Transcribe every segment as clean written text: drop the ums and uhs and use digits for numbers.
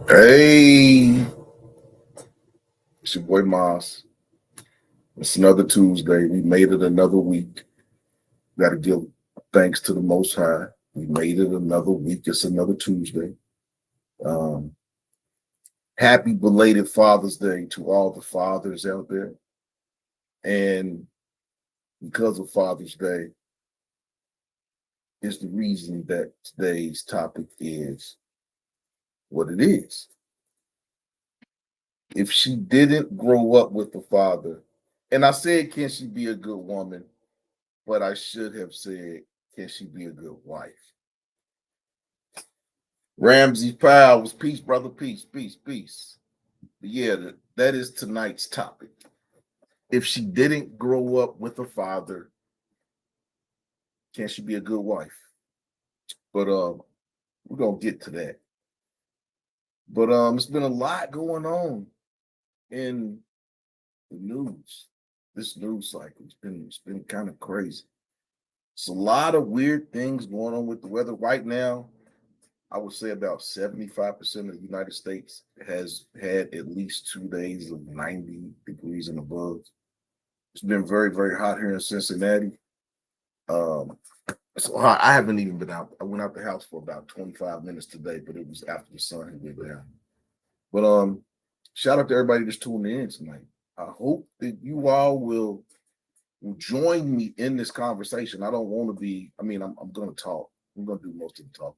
Hey, it's your boy Moss. It's another Tuesday. We made it another week. Got to give thanks to the Most High. We made it another week. It's another Tuesday. Um, Happy belated Father's Day to all the fathers out there. And because of Father's Day, is the reason that today's topic is what it is. If she didn't grow up with the father, and I said, can she be a good woman? But I should have said, can she be a good wife? Ramsey Powell peace, brother, peace, peace, peace. But yeah, that is tonight's topic. If she didn't grow up with a father, can she be a good wife? But we're gonna get to that. But it's been a lot going on in the news. This news cycle it's been kind of crazy. It's a lot of weird things going on with the weather right now. I would say about 75% of the United States has had at least 2 days of 90 degrees and above. It's been very, very hot here in Cincinnati. Um, so hot. I haven't even been out. I went out the house for about 25 minutes today, but it was after the sun had went down. But shout out to everybody that's tuning in tonight. I hope that you all will join me in this conversation. I don't want to be, I'm going to talk. I'm going to do most of the talking,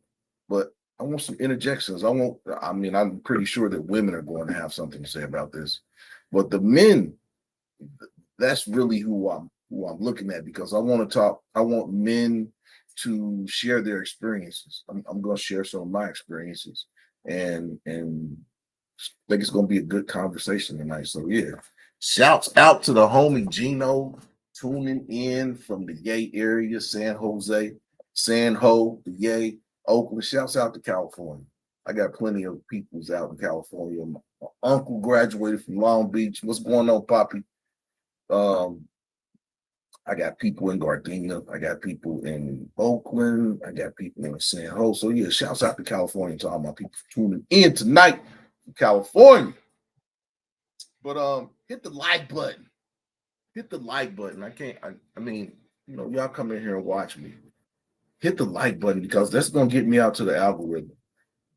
but I want some interjections. I'm pretty sure that women are going to have something to say about this, but the men, that's really who I'm looking at, because I want to talk. I want men to share their experiences. I'm going to share some of my experiences, and I think it's going to be a good conversation tonight. So yeah, shouts out to the homie Gino tuning in from the Yay area, San Jose, San Ho, the Yay, Oakland. Shouts out to California. I got plenty of peoples out in California. My uncle graduated from Long Beach. What's going on, Poppy? Um, I got people in Gardena. I got people in Oakland. I got people in San Jose. So yeah, shouts out to California to all my people tuning in tonight from California. But hit the like button. Hit the like button. Y'all come in here and watch me. Hit the like button, because that's gonna get me out to the algorithm.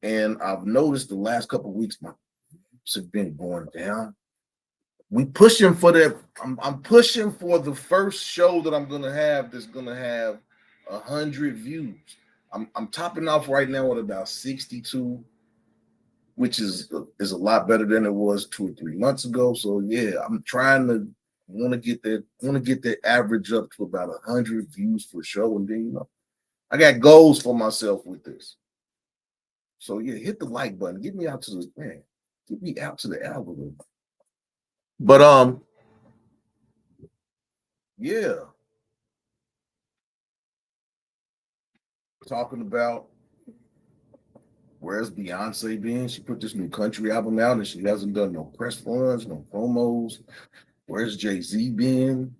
And I've noticed the last couple of weeks my views have been going down. We pushing for that. I'm pushing for the first show that I'm gonna have that's gonna have 100 views. I'm topping off right now at about 62, which is a lot better than it was 2 or 3 months ago. So yeah, I'm trying to want to get that average up to about 100 views for show, and then I got goals for myself with this. So yeah, hit the like button. Get me out to the man. Get me out to the algorithm. But yeah, talking about where's Beyonce been? She put this new country album out and she hasn't done no press runs, no promos. Where's Jay-Z been?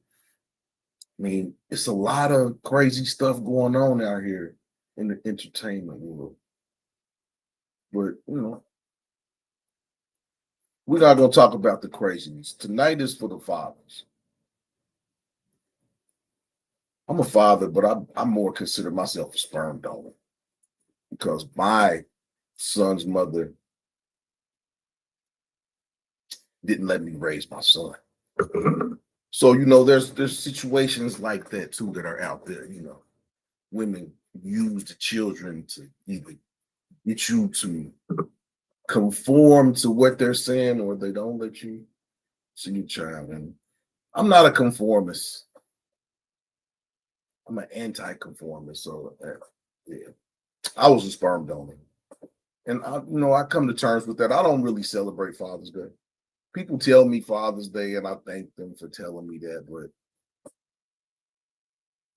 It's a lot of crazy stuff going on out here in the entertainment world. But we're not gonna talk about the craziness. Tonight is for the fathers. I'm a father, but I more consider myself a sperm donor, because my son's mother didn't let me raise my son. So there's situations like that too that are out there. Women use the children to either get you to conform to what they're saying, or they don't let you see your child. And I'm not a conformist. I'm an anti-conformist. So yeah, I was a sperm donor, And I come to terms with that. I don't really celebrate Father's Day. People tell me Father's Day, and I thank them for telling me that, but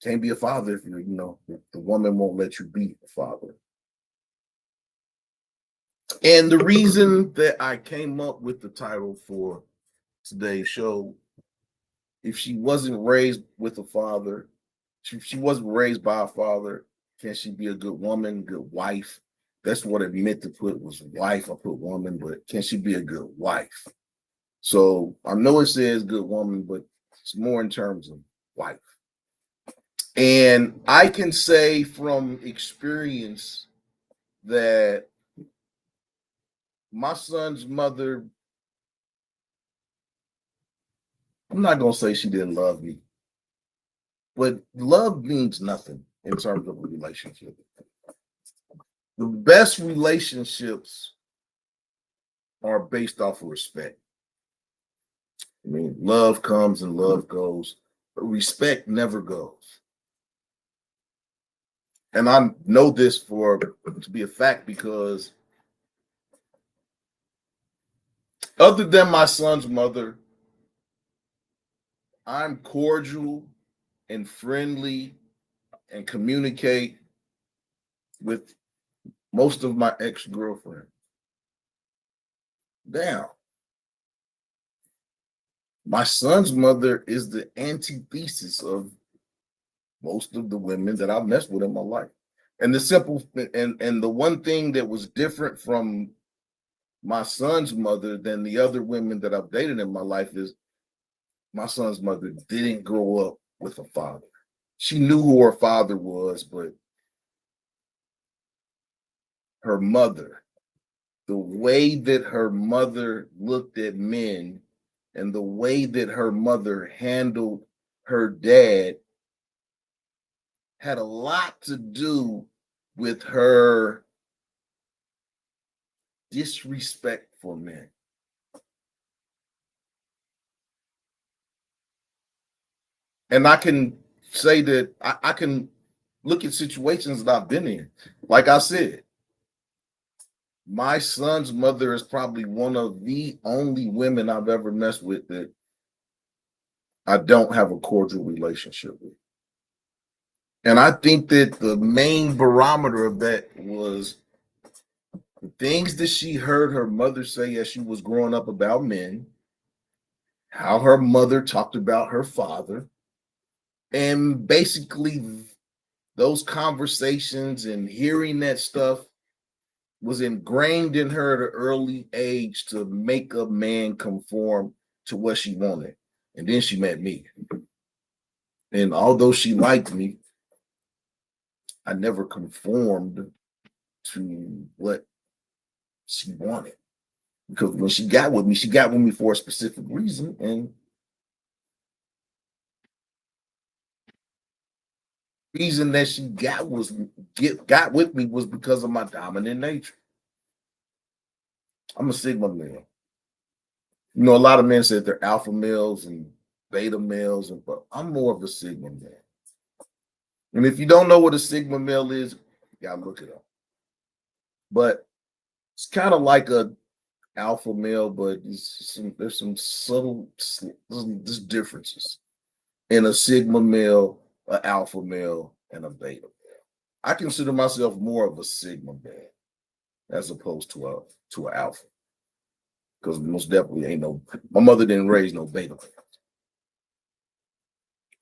can't be a father if if the woman won't let you be a father. And the reason that I came up with the title for today's show, if she wasn't raised with a father, she wasn't raised by a father, can she be a good woman, good wife? That's what it meant to put was wife. I put woman, but can she be a good wife? So I know it says good woman, but it's more in terms of wife. And I can say from experience that my son's mother, I'm not going to say she didn't love me, but love means nothing in terms of a relationship. The best relationships are based off of respect. I mean, love comes and love goes, but respect never goes. And I know this to be a fact because other than my son's mother, I'm cordial and friendly and communicate with most of my ex-girlfriends. Now, my son's mother is the antithesis of most of the women that I've messed with in my life. And the simple and the one thing that was different from my son's mother than the other women that I've dated in my life is my son's mother didn't grow up with a father. She knew who her father was, but her mother, the way that her mother looked at men and the way that her mother handled her dad had a lot to do with her disrespect for men. And I can say that I can look at situations that I've been in. Like I said, my son's mother is probably one of the only women I've ever messed with that I don't have a cordial relationship with. And I think that the main barometer of that was the things that she heard her mother say as she was growing up about men, how her mother talked about her father, and basically those conversations and hearing that stuff was ingrained in her at an early age to make a man conform to what she wanted. And then she met me. And although she liked me, I never conformed to what she wanted. Because when she got with me for a specific reason. And the reason that she got with me was because of my dominant nature. I'm a Sigma male. A lot of men said they're alpha males and beta males, but I'm more of a Sigma male. And if you don't know what a Sigma male is, you gotta look it up. But it's kind of like a alpha male, but there's some subtle there's differences in a Sigma male, an alpha male, and a beta male. I consider myself more of a Sigma male as opposed to an alpha. Because most definitely ain't my mother didn't raise no beta male.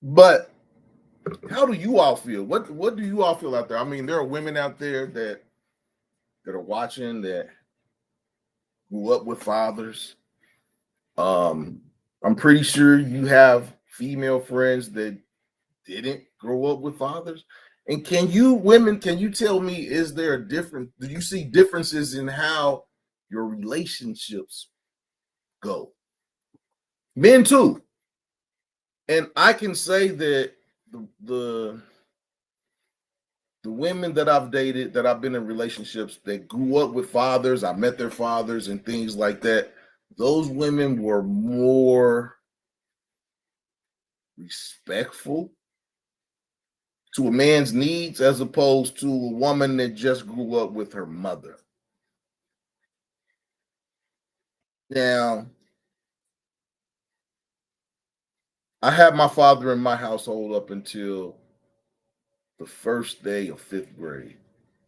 But how do you all feel? What do you all feel out there? I mean, there are women out there that are watching that grew up with fathers. I'm pretty sure you have female friends that didn't grow up with fathers. And can you tell me, is there a difference? Do you see differences in how your relationships go? Men too. And I can say that the the women that I've dated, that I've been in relationships that grew up with fathers, I met their fathers and things like that. Those women were more respectful to a man's needs as opposed to a woman that just grew up with her mother. Now, I had my father in my household up until the first day of fifth grade.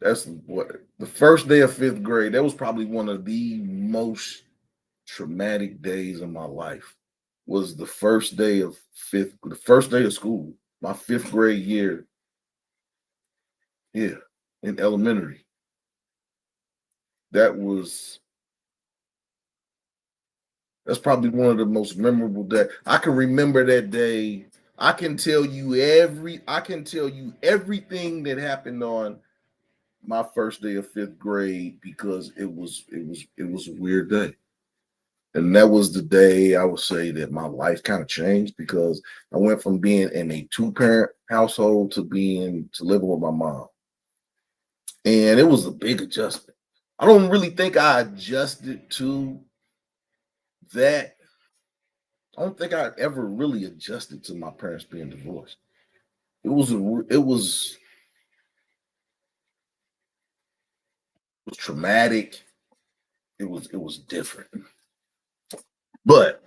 That's what the first day of fifth grade. That was probably one of the most traumatic days of my life. Was the first day of school, my fifth grade year. Yeah, in elementary. That was that's probably one of the most memorable day. I can remember that day. I can tell you everything that happened on my first day of fifth grade because it was a weird day. And that was the day I would say that my life kind of changed because I went from being in a two-parent household to being to living with my mom. And it was a big adjustment. I don't really think I adjusted to that. I don't think I ever really adjusted to my parents being divorced. It was traumatic. It was different. But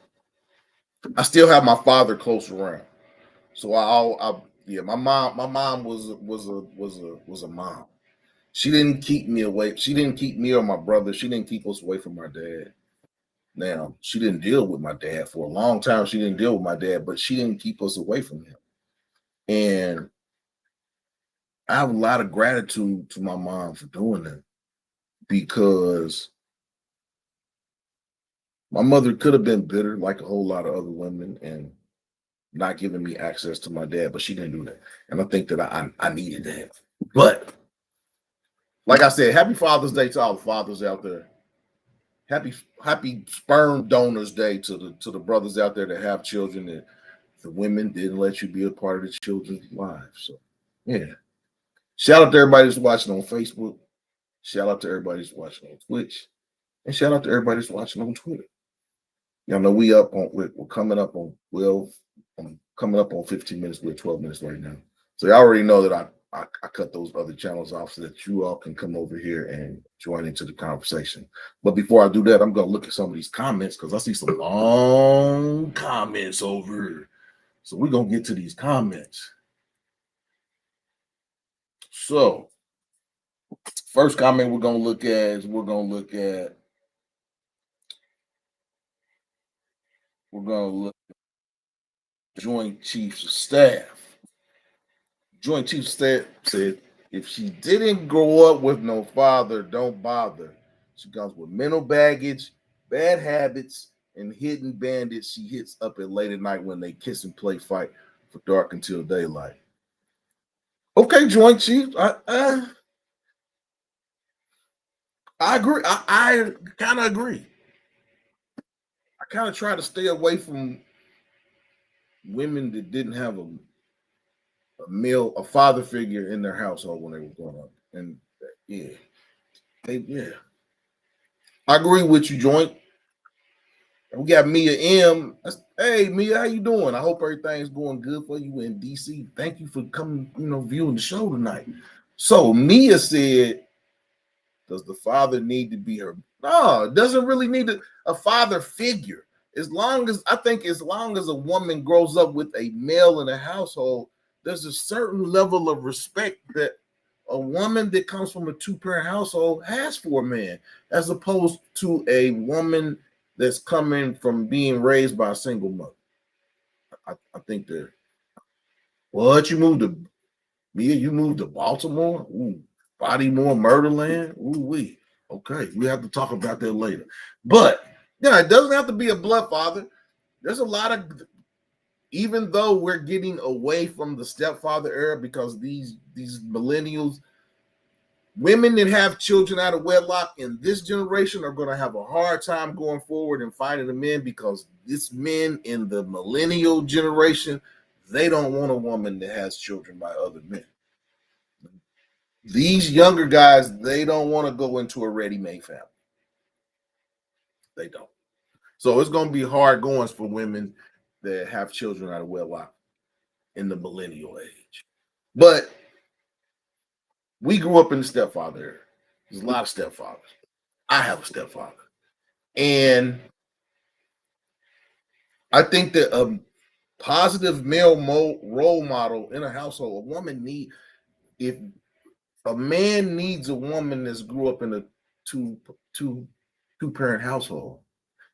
I still have my father close around. So I yeah, my mom was a mom. She didn't keep me away. She didn't keep me or my brother. She didn't keep us away from our dad. Now, she didn't deal with my dad for a long time. She didn't deal with my dad, but she didn't keep us away from him. And I have a lot of gratitude to my mom for doing that because my mother could have been bitter like a whole lot of other women and not giving me access to my dad, but she didn't do that. And I think that I needed that. But like I said, happy Father's Day to all the fathers out there. Happy Sperm Donors Day to the brothers out there that have children that the women didn't let you be a part of the children's lives. So yeah. Shout out to everybody that's watching on Facebook. Shout out to everybody that's watching on Twitch. And shout out to everybody that's watching on Twitter. Y'all know we're coming up on 12, coming up on 15 minutes. We're 12 minutes right now. So you already know that I cut those other channels off so that you all can come over here and join into the conversation. But before I do that, I'm gonna look at some of these comments because I see some long comments over here. So we're gonna get to these comments. So first comment we're gonna look at is we're gonna look at Joint Chiefs of Staff. Joint Chiefs of Staff said if she didn't grow up with no father, don't bother. She comes with mental baggage, bad habits, and hidden bandits she hits up at late at night when they kiss and play fight for dark until daylight. Okay, Joint Chiefs, I agree. I kind of agree. I kind of try to stay away from women that didn't have a father figure in their household when they were growing up. And yeah, yeah. I agree with you, Joint. We got Mia M. Hey Mia, how you doing? I hope everything's going good for you in DC. Thank you for coming, viewing the show tonight. So Mia said, does the father need to be her? No, it doesn't really need a father figure. As long as a woman grows up with a male in a household, there's a certain level of respect that a woman that comes from a two-parent household has for a man, as opposed to a woman that's coming from being raised by a single mother. I think that what you moved to Mia, you moved to Baltimore? Ooh, Bodymore, Murderland? Ooh, we okay. We have to talk about that later. But yeah, it doesn't have to be a blood father. There's a lot of even though we're getting away from the stepfather era because these millennials, women that have children out of wedlock in this generation are going to have a hard time going forward and finding a men because this men in the millennial generation, they don't want a woman that has children by other men. These younger guys, they don't want to go into a ready-made family. They don't. So it's going to be hard goings for women that have children out of wedlock in the millennial age. But we grew up in the stepfather era. There's a lot of stepfathers. I have a stepfather. And I think that a positive male role model in a household, a woman if a man needs a woman that's grew up in a two two two parent household,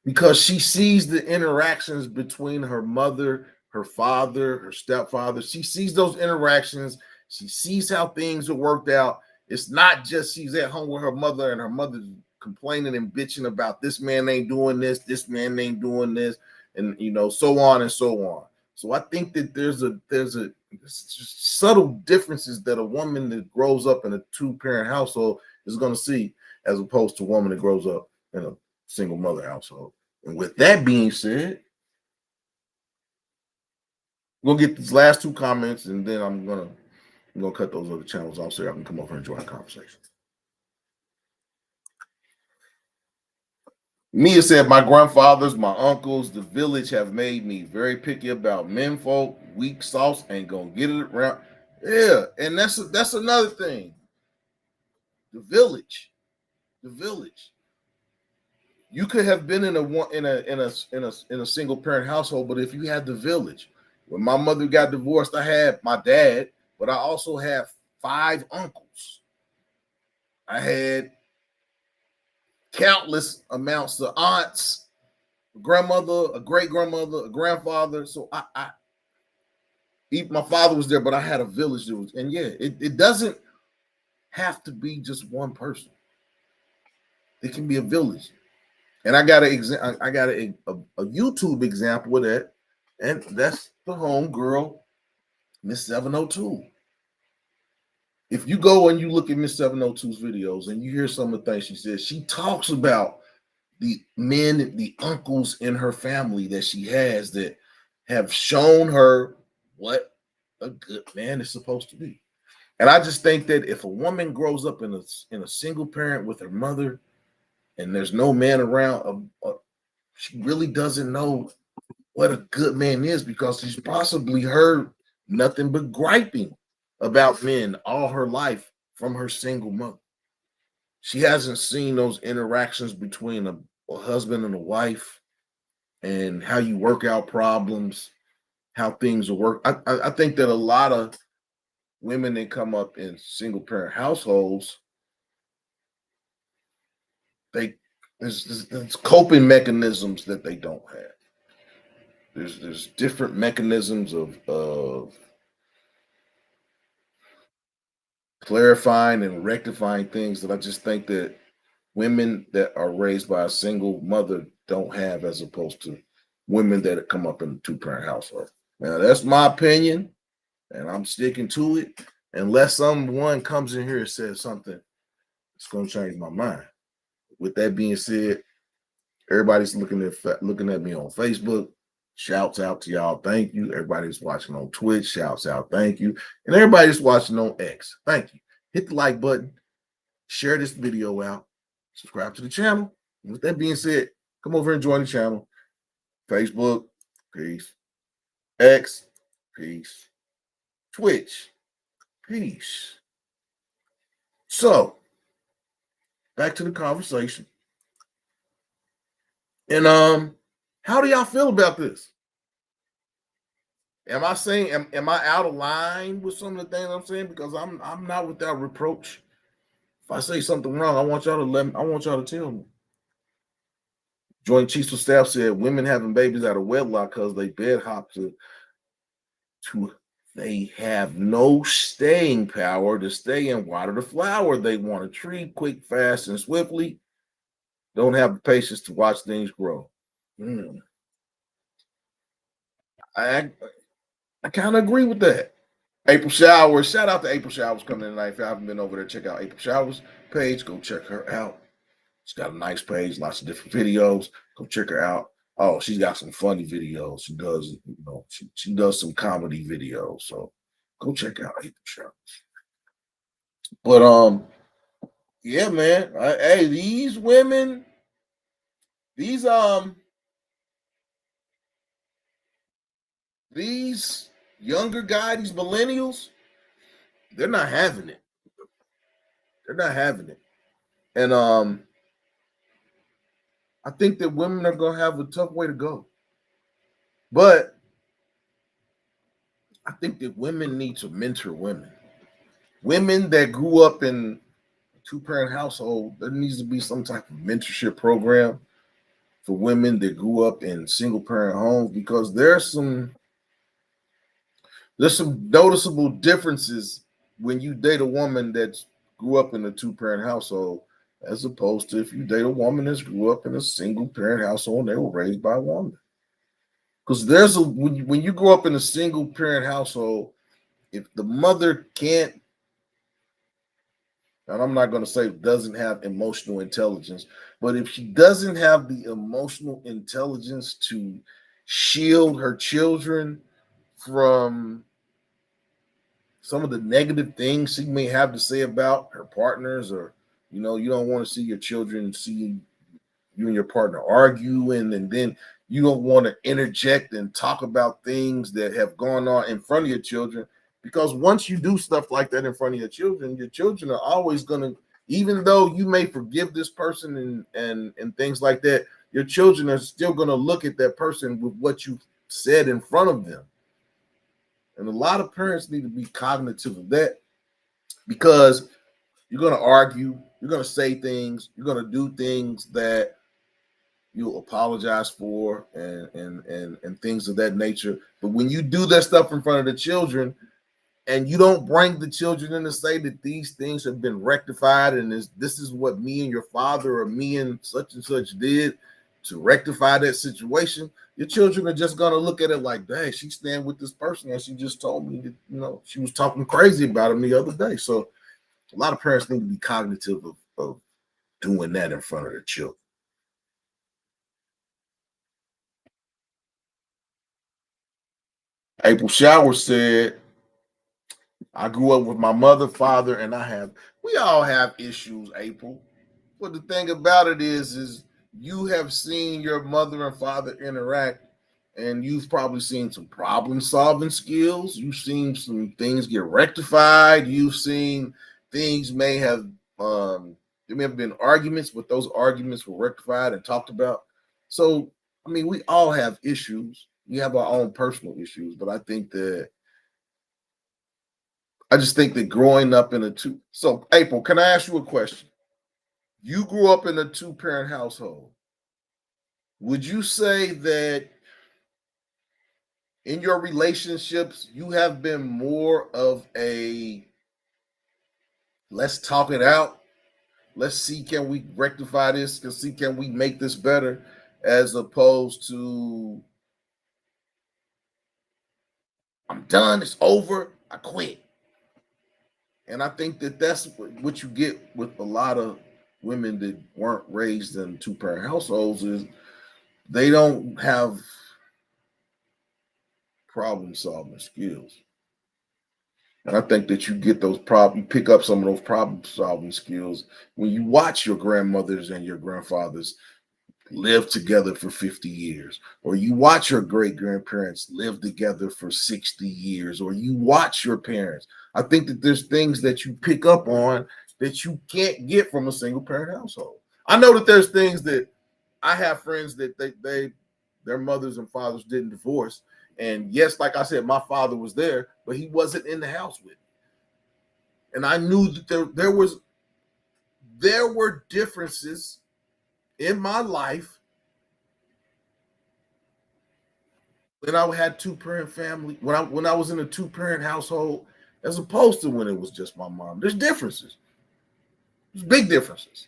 because she sees the interactions between her mother, her father, her stepfather. She sees those interactions. She sees how things are worked out. It's not just she's at home with her mother and her mother's complaining and bitching about this man ain't doing this man ain't doing this, and so on and so on. So I think that there's a subtle differences that a woman that grows up in a two-parent household is going to see, as opposed to a woman that grows up in a single mother household. And with that being said, we'll get these last two comments, and then I'm gonna cut those other channels off so I can come over and join the conversation. Mia said, "My grandfathers, my uncles, the village have made me very picky about men folk. Weak sauce ain't gonna get it around." Yeah, and that's another thing. The village, the village. You could have been in a single parent household, but if you had the village, when my mother got divorced, I had my dad, but I also had 5 uncles. I had countless amounts of aunts, grandmother, a great grandmother, a grandfather. So my father was there, but I had a village that was, and yeah, it doesn't have to be just one person. It can be a village. And I got a YouTube example of that, and that's the homegirl, Miss 702. If you go and you look at Miss 702's videos and you hear some of the things she says, she talks about the men, the uncles in her family that she has that have shown her what a good man is supposed to be. And I just think that if a woman grows up in a single parent with her mother and there's no man around, she really doesn't know what a good man is, because she's possibly heard nothing but griping about men all her life from her single mother. She hasn't seen those interactions between a husband and a wife, and how you work out problems, how things will work. I think that a lot of women that come up in single parent households, there's coping mechanisms that they don't have. There's different mechanisms of clarifying and rectifying things that I just think that women that are raised by a single mother don't have, as opposed to women that come up in a two-parent household. Now, that's my opinion, and I'm sticking to it, unless someone comes in here and says something that's going to change my mind. With that being said, everybody's looking at me on Facebook. Shouts out to y'all. Thank you. Everybody's watching on Twitch. Shouts out. Thank you. And everybody's watching on X. Thank you. Hit the like button. Share this video out. Subscribe to the channel. And with that being said, come over and join the channel. Facebook, peace. X, peace. Twitch, peace. So, back to the conversation. And how do y'all feel about this? Am I saying, am I out of line with some of the things I'm saying? Because I'm not without reproach. If I say something wrong, I want y'all to tell me. Joint Chiefs of Staff said women having babies out of wedlock because they bed hop to they have no staying power to stay and water the flower. They want a tree quick, fast, and swiftly. Don't have the patience to watch things grow. I kind of agree with that. April Showers, shout out to April Showers coming in tonight. If you haven't been over there, check out April Showers page. Go check her out. She's got a nice page, lots of different videos. Go check her out. Oh, she's got some funny videos. She does, she does some comedy videos. So go check out April Showers. But yeah, man. Hey, these women, these younger guys, these millennials, they're not having it. They're not having it. And I think that women are gonna have a tough way to go. But I think that women need to mentor women. Women that grew up in a two-parent household, there needs to be some type of mentorship program for women that grew up in single-parent homes, because there's some noticeable differences when you date a woman that grew up in a two-parent household, as opposed to if you date a woman that grew up in a single-parent household and they were raised by a woman. Because when you grow up in a single-parent household, if the mother can't, and I'm not going to say doesn't have emotional intelligence, but if she doesn't have the emotional intelligence to shield her children from some of the negative things she may have to say about her partners, or you don't want to see your children see you and your partner argue, and then you don't want to interject and talk about things that have gone on in front of your children, because once you do stuff like that in front of your children are always going to, even though you may forgive this person and things like that, your children are still going to look at that person with what you said in front of them. And a lot of parents need to be cognitive of that, because you're going to argue, you're going to say things, you're going to do things that you'll apologize for, and things of that nature. But when you do that stuff in front of the children, and you don't bring the children in to say that these things have been rectified, and this is what me and your father or me and such did to rectify that situation, your children are just going to look at it like, dang, she's staying with this person and she just told me that she was talking crazy about him the other day. So a lot of parents need to be cognitive of doing that in front of their children. April Shower said, I grew up with my mother, father, and we all have issues, April. But the thing about it is you have seen your mother and father interact, and you've probably seen some problem solving skills. You've seen some things get rectified. You've seen things there may have been arguments, but those arguments were rectified and talked about. So, I mean, we all have issues. We have our own personal issues, but I just think that growing up in a two. So, April, can I ask you a question? You grew up in a two-parent household. Would you say that in your relationships you have been more of a let's talk it out, let's see can we rectify this, let's see can we make this better, as opposed to I'm done, it's over, I quit? And I think that that's what you get with a lot of women that weren't raised in two-parent households, is they don't have problem solving skills. And I think that you pick up some of those problem solving skills when you watch your grandmothers and your grandfathers live together for 50 years, or you watch your great grandparents live together for 60 years, or you watch your parents. I think that there's things that you pick up on that you can't get from a single parent household. I know that there's things that I have friends that their mothers and fathers didn't divorce. And yes, like I said, my father was there, but he wasn't in the house with me. And I knew that there were differences in my life when I had two-parent family, when I was in a two-parent household, as opposed to when it was just my mom. There's differences. There's big differences.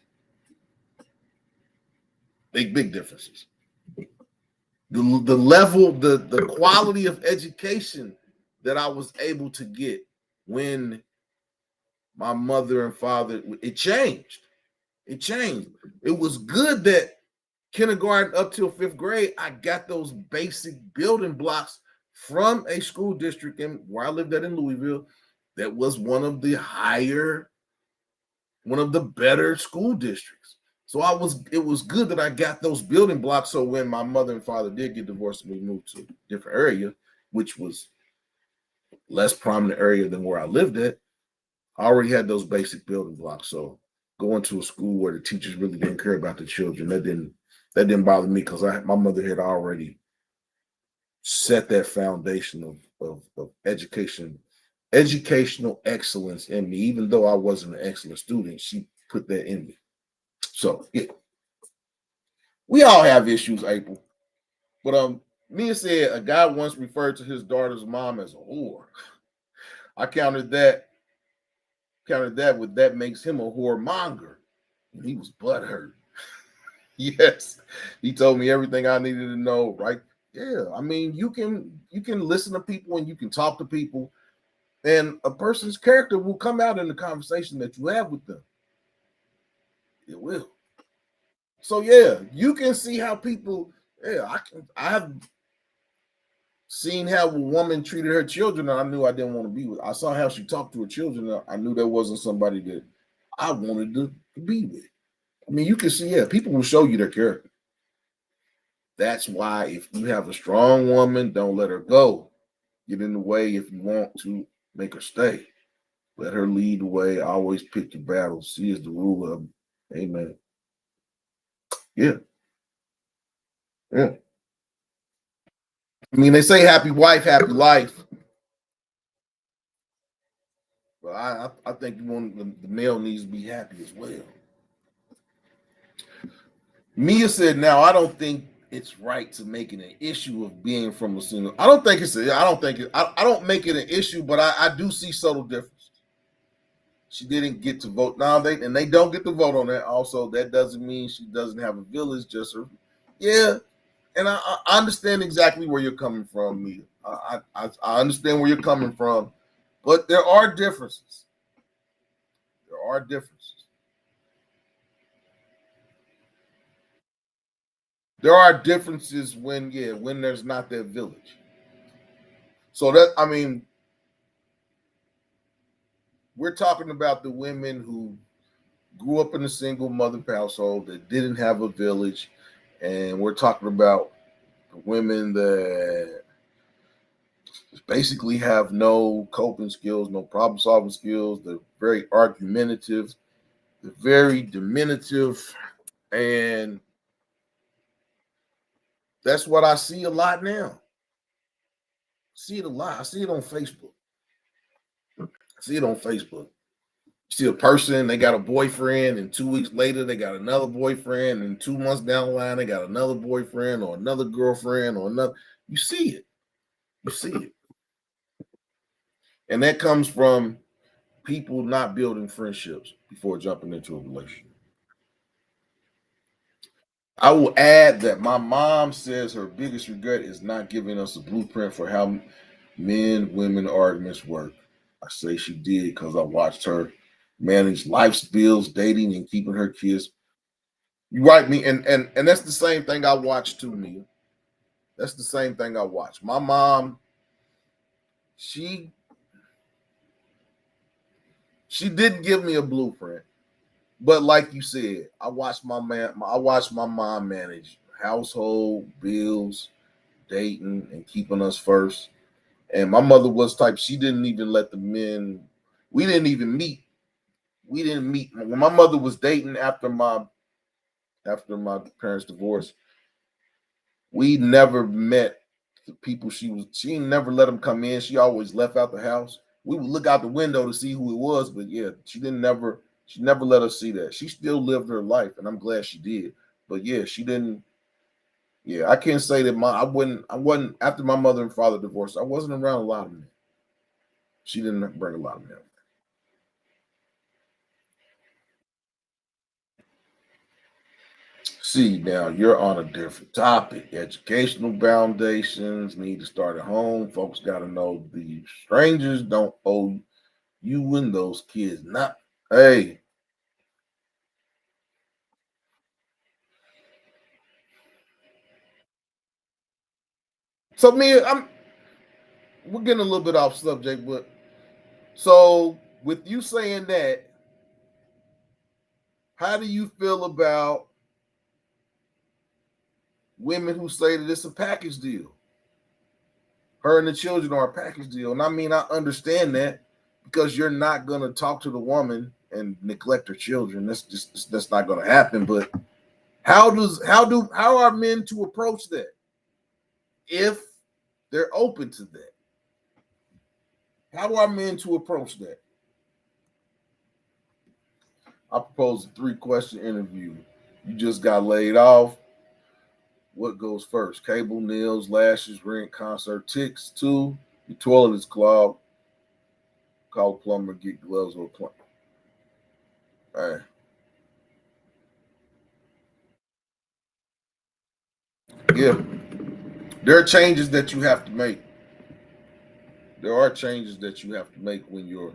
Big differences. The level, the quality of education that I was able to get when my mother and father, it changed. It changed. It was good that kindergarten up till fifth grade, I got those basic building blocks from a school district where I lived at in Louisville, that was one of the better school districts. So it was good that I got those building blocks. So when my mother and father did get divorced and we moved to a different area, which was less prominent area than where I lived at, I already had those basic building blocks. So going to a school where the teachers really didn't care about the children, that didn't bother me, because my mother had already set that foundation of educational excellence in me. Even though I wasn't an excellent student, she put that in me. So yeah, we all have issues, April. But Mia said a guy once referred to his daughter's mom as a whore. I countered that with that makes him a whoremonger. And he was butthurt. Yes. He told me everything I needed to know, right? Yeah. I mean, you can listen to people and you can talk to people, and a person's character will come out in the conversation that you have with them. It will. So yeah, you can see how people, yeah, I've seen how a woman treated her children and I knew I didn't want to be with. I saw how she talked to her children. And I knew that wasn't somebody that I wanted to be with. I mean, you can see, yeah, people will show you their character. That's why if you have a strong woman, don't let her go. Get in the way if you want to make her stay. Let her lead the way. Always pick the battles. She is the ruler of. Amen. Yeah. Yeah. I mean, they say happy wife, happy life. But I think you want the male needs to be happy as well. Mia said, "Now I don't think it's right to make it an issue of being from a single. I don't think it's. I don't think it. I don't make it an issue, but I do see subtle differences. She didn't get to vote. Now they don't get to vote on that. Also, that doesn't mean she doesn't have a village. Just her. Yeah, and I understand exactly where you're coming from, Mia. I understand where you're coming from, but there are differences. There are differences. There are differences when there's not that village. So that I mean, we're talking about the women who grew up in a single mother household that didn't have a village, and we're talking about the women that basically have no coping skills, no problem solving skills. They're very argumentative, they're very diminutive, and that's what I see a lot now. See it a lot. I see it on Facebook. I see it on Facebook. See a person, they got a boyfriend, and 2 weeks later they got another boyfriend, and 2 months down the line they got another boyfriend or another girlfriend or another. You see it. You see it. And that comes from people not building friendships before jumping into a relationship. I will add that my mom says her biggest regret is not giving us a blueprint for how men women arguments work. I say she did because I watched her manage life's bills, dating, and keeping her kids. You right, me, and that's the same thing I watched too, Mia. That's the same thing I watched. My mom, she she didn't give me a blueprint, but like you said, I watched my mom manage household bills, dating, and keeping us first. And my mother was type, she didn't even let the men, we didn't even meet. We didn't meet. When my mother was dating after my parents' divorce, we never met the people she never let them come in. She always left out the house. We would look out the window to see who it was, but yeah, she never let us see that. She still lived her life, and I'm glad she did. But yeah, she didn't. Yeah, I can't say that I wasn't after my mother and father divorced. I wasn't around a lot of men. She didn't bring a lot of men. See, now you're on a different topic. Educational foundations need to start at home. Folks got to know the strangers don't owe you and those kids. Not, hey. So me, we're getting a little bit off subject, but so with you saying that, how do you feel about women who say that it's a package deal? Her and the children are a package deal, and I mean I understand that because you're not gonna talk to the woman and neglect her children. That's not gonna happen. But how are men to approach that? If They're open to that. How are men to approach that? I propose a 3-question interview. You just got laid off. What goes first? Cable, nails, lashes, rent, concert tickets. 2, your toilet is clogged. Call a plumber, get gloves or a plumber. All right. Yeah. There are changes that you have to make. There are changes that you have to make when you're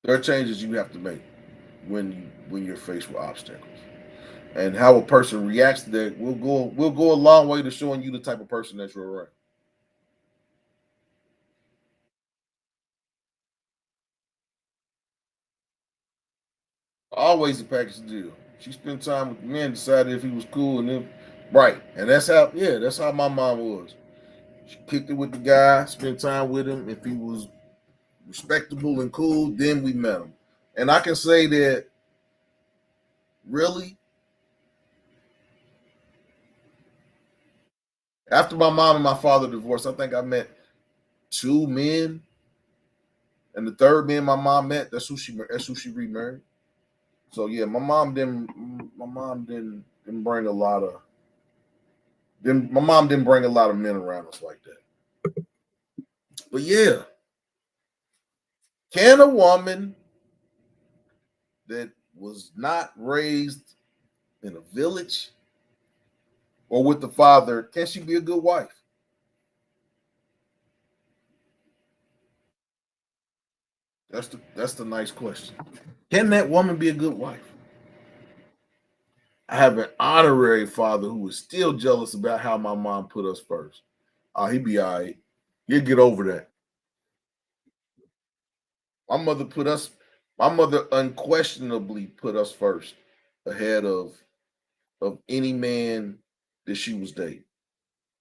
there are changes you have to make when you're faced with obstacles. And how a person reacts to that will go a long way to showing you the type of person that you're around. Always a package deal. She spent time with the man, decided if he was cool, and then right. And that's how my mom was. She kicked it with the guy, spent time with him. If he was respectable and cool, then we met him. And I can say that really, after my mom and my father divorced, I think I met 2 men, and the third man my mom met, that's who she remarried. So yeah, my mom didn't bring a lot of my mom didn't bring a lot of men around us like that. But yeah, can a woman that was not raised in a village or with the father, can she be a good wife? That's the nice question. Can that woman be a good wife? I have an honorary father who is still jealous about how my mom put us first. Oh, he'd be all right. He'll get over that. My mother put us, my mother unquestionably put us first ahead of any man that she was dating.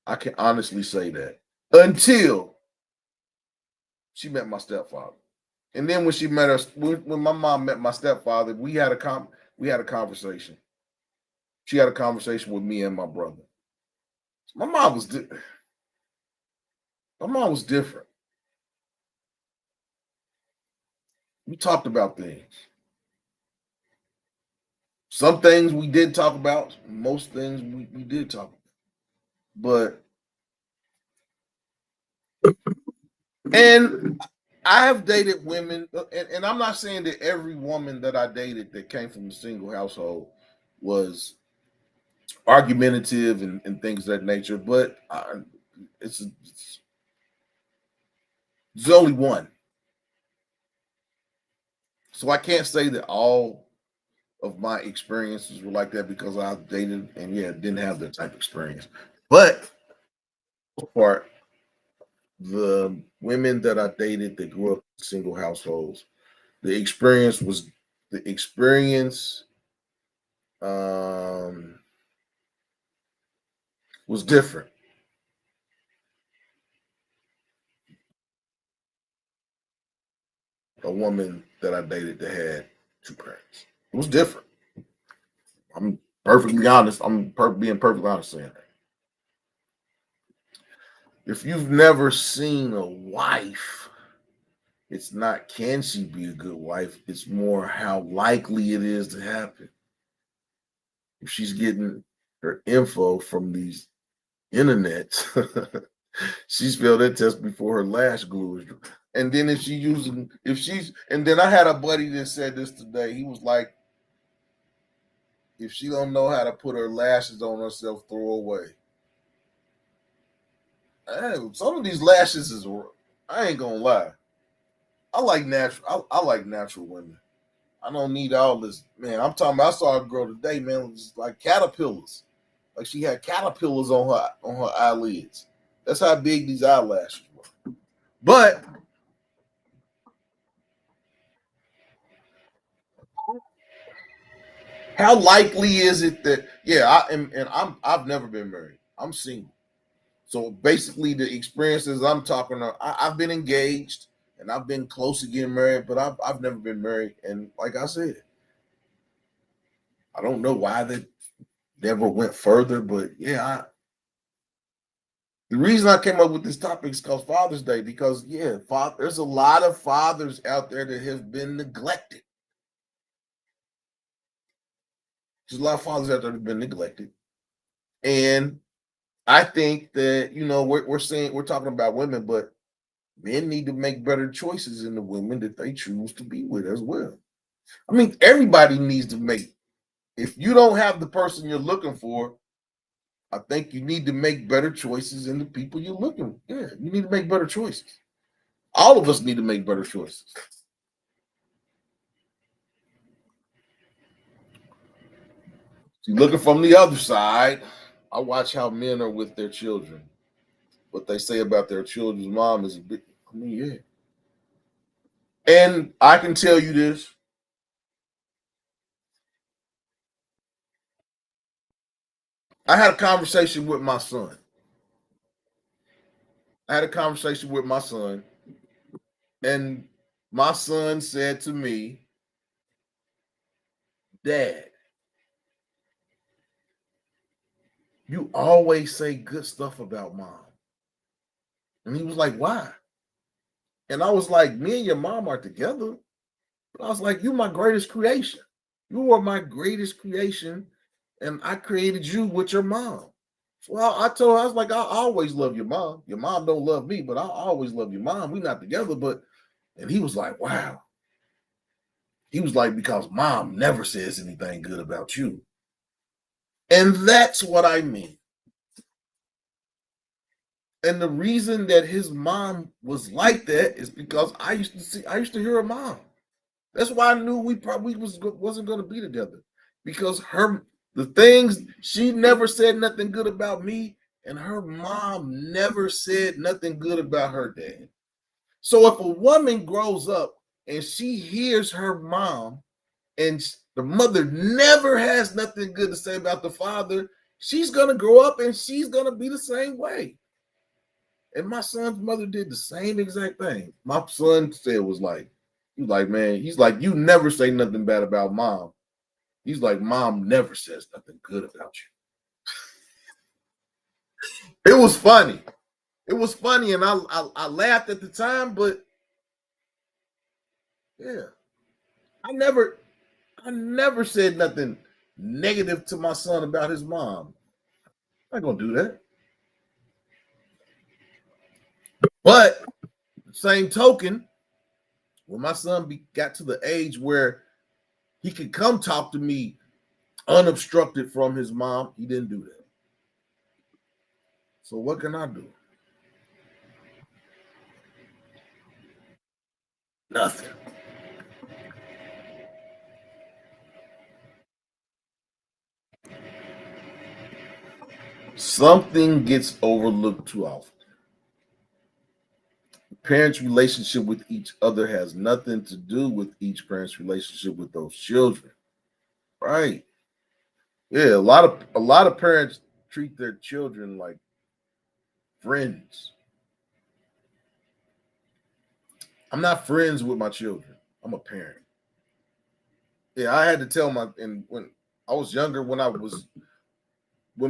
I can honestly say that. Until she met my stepfather. And then when she met us, when my mom met my stepfather, we had a conversation. She had a conversation with me and my brother. My mom was di- my mom was different. We talked about things. Some things we did talk about. Most things we did talk about. But and I have dated women, and I'm not saying that every woman that I dated that came from a single household was argumentative and things of that nature, but it's only one. So I can't say that all of my experiences were like that because I dated and yeah, didn't have that type of experience. But for the women that I dated that grew up in single households, the experience was the experience um, was different. A woman that I dated that had 2 parents. It was different. I'm perfectly honest. Being perfectly honest saying that. If you've never seen a wife, it's not can she be a good wife? It's more how likely it is to happen. If she's getting her info from these internets, she's failed that test before her lash glue is. And then and then I had a buddy that said this today. He was like, if she don't know how to put her lashes on herself, throw away. Some of these lashes is. I ain't gonna lie. I like natural. I like natural women. I don't need all this, man. I'm talking. I saw a girl today, man, it was like caterpillars. Like she had caterpillars on her eyelids. That's how big these eyelashes were. But how likely is it that yeah, I've never been married. I'm single. So basically, the experiences I'm talking about, I've been engaged and I've been close to getting married, but I've never been married. And like I said, I don't know why that never went further. But yeah, the reason I came up with this topic is because Father's Day, because yeah, there's a lot of fathers out there that have been neglected. There's a lot of fathers out there that have been neglected. And I think that, we're saying we're talking about women, but men need to make better choices in the women that they choose to be with as well. I mean, everybody needs to make, if you don't have the person you're looking for, I think you need to make better choices in the people you're looking. Yeah, you need to make better choices. All of us need to make better choices. See, looking from the other side, I watch how men are with their children. What they say about their children's mom is a bit, I mean, yeah. And I can tell you this. I had a conversation with my son. I had a conversation with my son, and my son said to me, Dad, you always say good stuff about mom. And he was like, why? And I was like, me and your mom are together. But I was like, you my greatest creation. You are my greatest creation. And I created you with your mom. Well, I told her, I was like, I always love your mom. Your mom don't love me, but I always love your mom. We're not together, but and he was like, wow. He was like, because mom never says anything good about you. And that's what I mean. And the reason that his mom was like that is because I used to hear her mom. That's why I knew we probably wasn't going to be together, because the things she never said nothing good about me, and her mom never said nothing good about her dad. So if a woman grows up and she hears her mom and the mother never has nothing good to say about the father, she's gonna grow up and she's gonna be the same way. And my son's mother did the same exact thing. My son said was like, he's like, man, he's like, you never say nothing bad about mom. He's like, mom never says nothing good about you. It was funny. It was funny, and I laughed at the time, but yeah, I never I never said nothing negative to my son about his mom. I'm not gonna do that. But same token, when my son got to the age where he could come talk to me unobstructed from his mom, he didn't do that. So what can I do? Nothing. Something gets overlooked too often. Parents' relationship with each other has nothing to do with each parent's relationship with those children. Right. Yeah, a lot of parents treat their children like friends. I'm not friends with my children. I'm a parent. Yeah, I had to tell my and when I was younger, when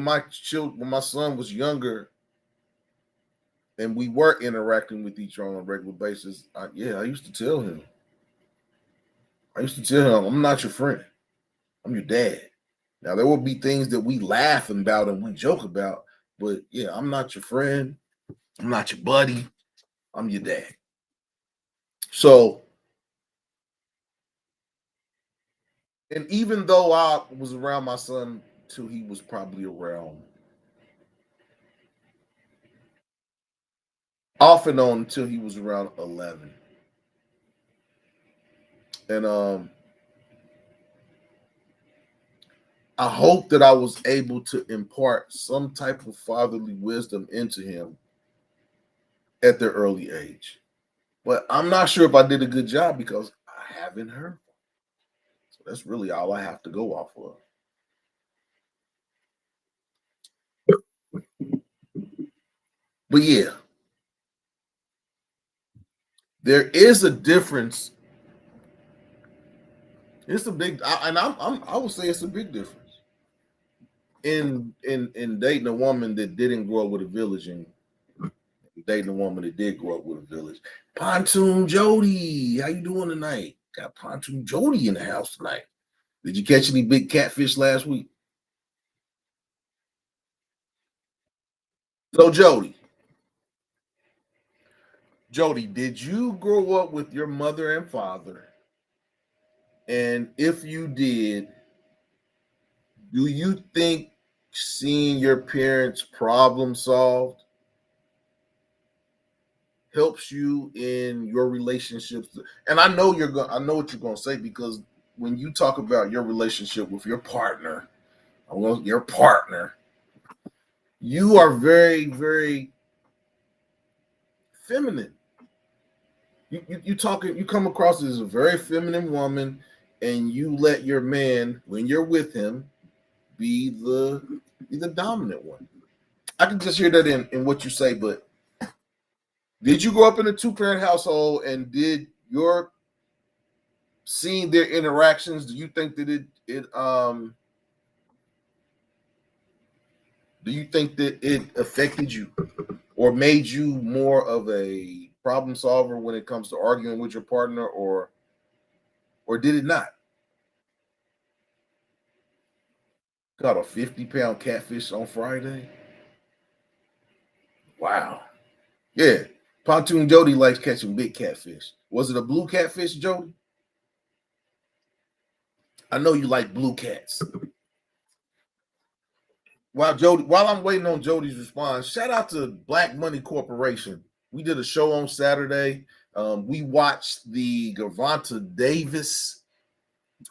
my son was younger, and we were interacting with each other on a regular basis. I used to tell him. I used to tell him, I'm not your friend. I'm your dad. Now there will be things that we laugh about and we joke about, but yeah, I'm not your friend. I'm not your buddy. I'm your dad. So, and even though I was around my son till he was probably around off and on until he was around 11. And I hope that I was able to impart some type of fatherly wisdom into him at their early age. But I'm not sure if I did a good job because I haven't heard. So that's really all I have to go off of. But yeah, there is a difference. It's a big, I would say it's a big difference in dating a woman that didn't grow up with a village and dating a woman that did grow up with a village. Pontoon Jody, how you doing tonight? Got Pontoon Jody in the house tonight. Did you catch any big catfish last week? So Jody, did you grow up with your mother and father? And if you did, do you think seeing your parents problem solved helps you in your relationships? And I know what you're gonna say, because when you talk about your relationship with your partner, your partner, you are very, very feminine. You come across as a very feminine woman, and you let your man, when you're with him, be the dominant one. I can just hear that in what you say. But did you grow up in a two-parent household, and did your seeing their interactions, do you think that do you think that it affected you or made you more of a problem solver when it comes to arguing with your partner, or did it not? Got a 50-pound catfish on Friday. Wow. Yeah. Pontoon Jody likes catching big catfish. Was it a blue catfish, Jody? I know you like blue cats. While I'm waiting on Jody's response, shout out to Black Money Corporation. We did a show on Saturday. We watched the Gervonta Davis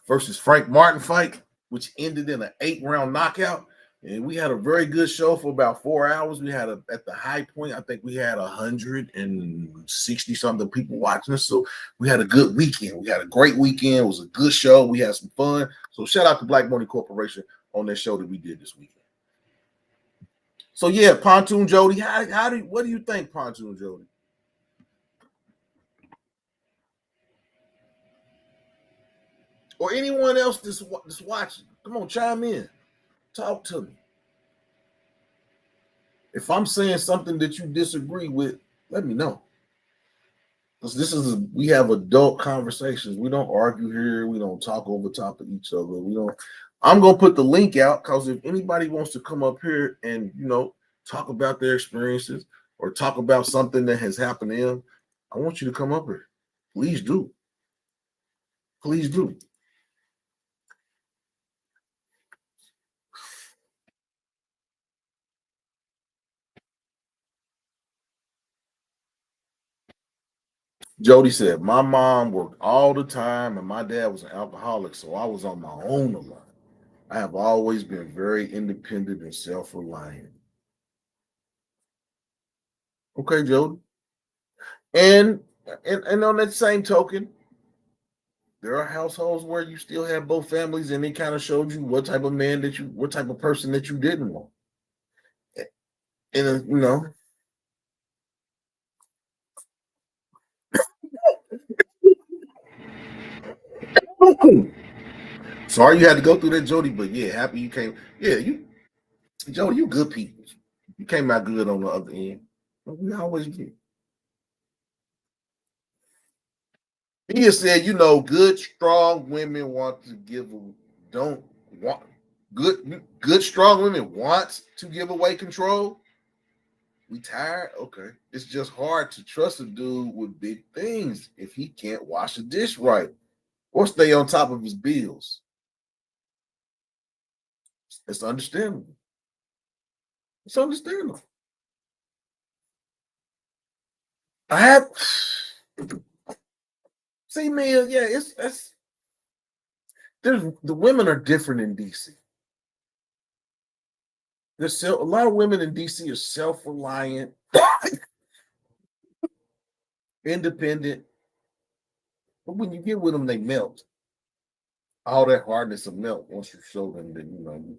versus Frank Martin fight, which ended in an 8-round knockout. And we had a very good show for about 4 hours. We had at the high point, I think we had 160 something people watching us. So we had a good weekend. We had a great weekend. It was a good show. We had some fun. So shout out to Black Money Corporation on that show that we did this weekend. So yeah, Pontoon Jody, what do you think, Pontoon Jody? Or anyone else that's watching? Come on, chime in. Talk to me. If I'm saying something that you disagree with, let me know. Because we have adult conversations. We don't argue here. We don't talk over top of each other. We don't. I'm gonna put the link out, because if anybody wants to come up here and talk about their experiences or talk about something that has happened to them, I want you to come up here. Please do. Please do. Jody said, my mom worked all the time and my dad was an alcoholic, so I was on my own a lot. I have always been very independent and self-reliant. Okay, Jody. And, and on that same token, there are households where you still have both families, and it kind of showed you what type of what type of person that you didn't want. And sorry you had to go through that, Jody, but yeah, happy you came. Yeah, Jody, you good people. You came out good on the other end. We always do. He has said, good, strong women want to don't want good, strong women want to give away control. We tired? Okay. It's just hard to trust a dude with big things if he can't wash a dish right or stay on top of his bills. It's understandable. It's understandable. I have see, man, yeah, it's the women are different in DC. A lot of women in DC are self-reliant, independent, but when you get with them, they melt. All that hardness will melt once you show them that you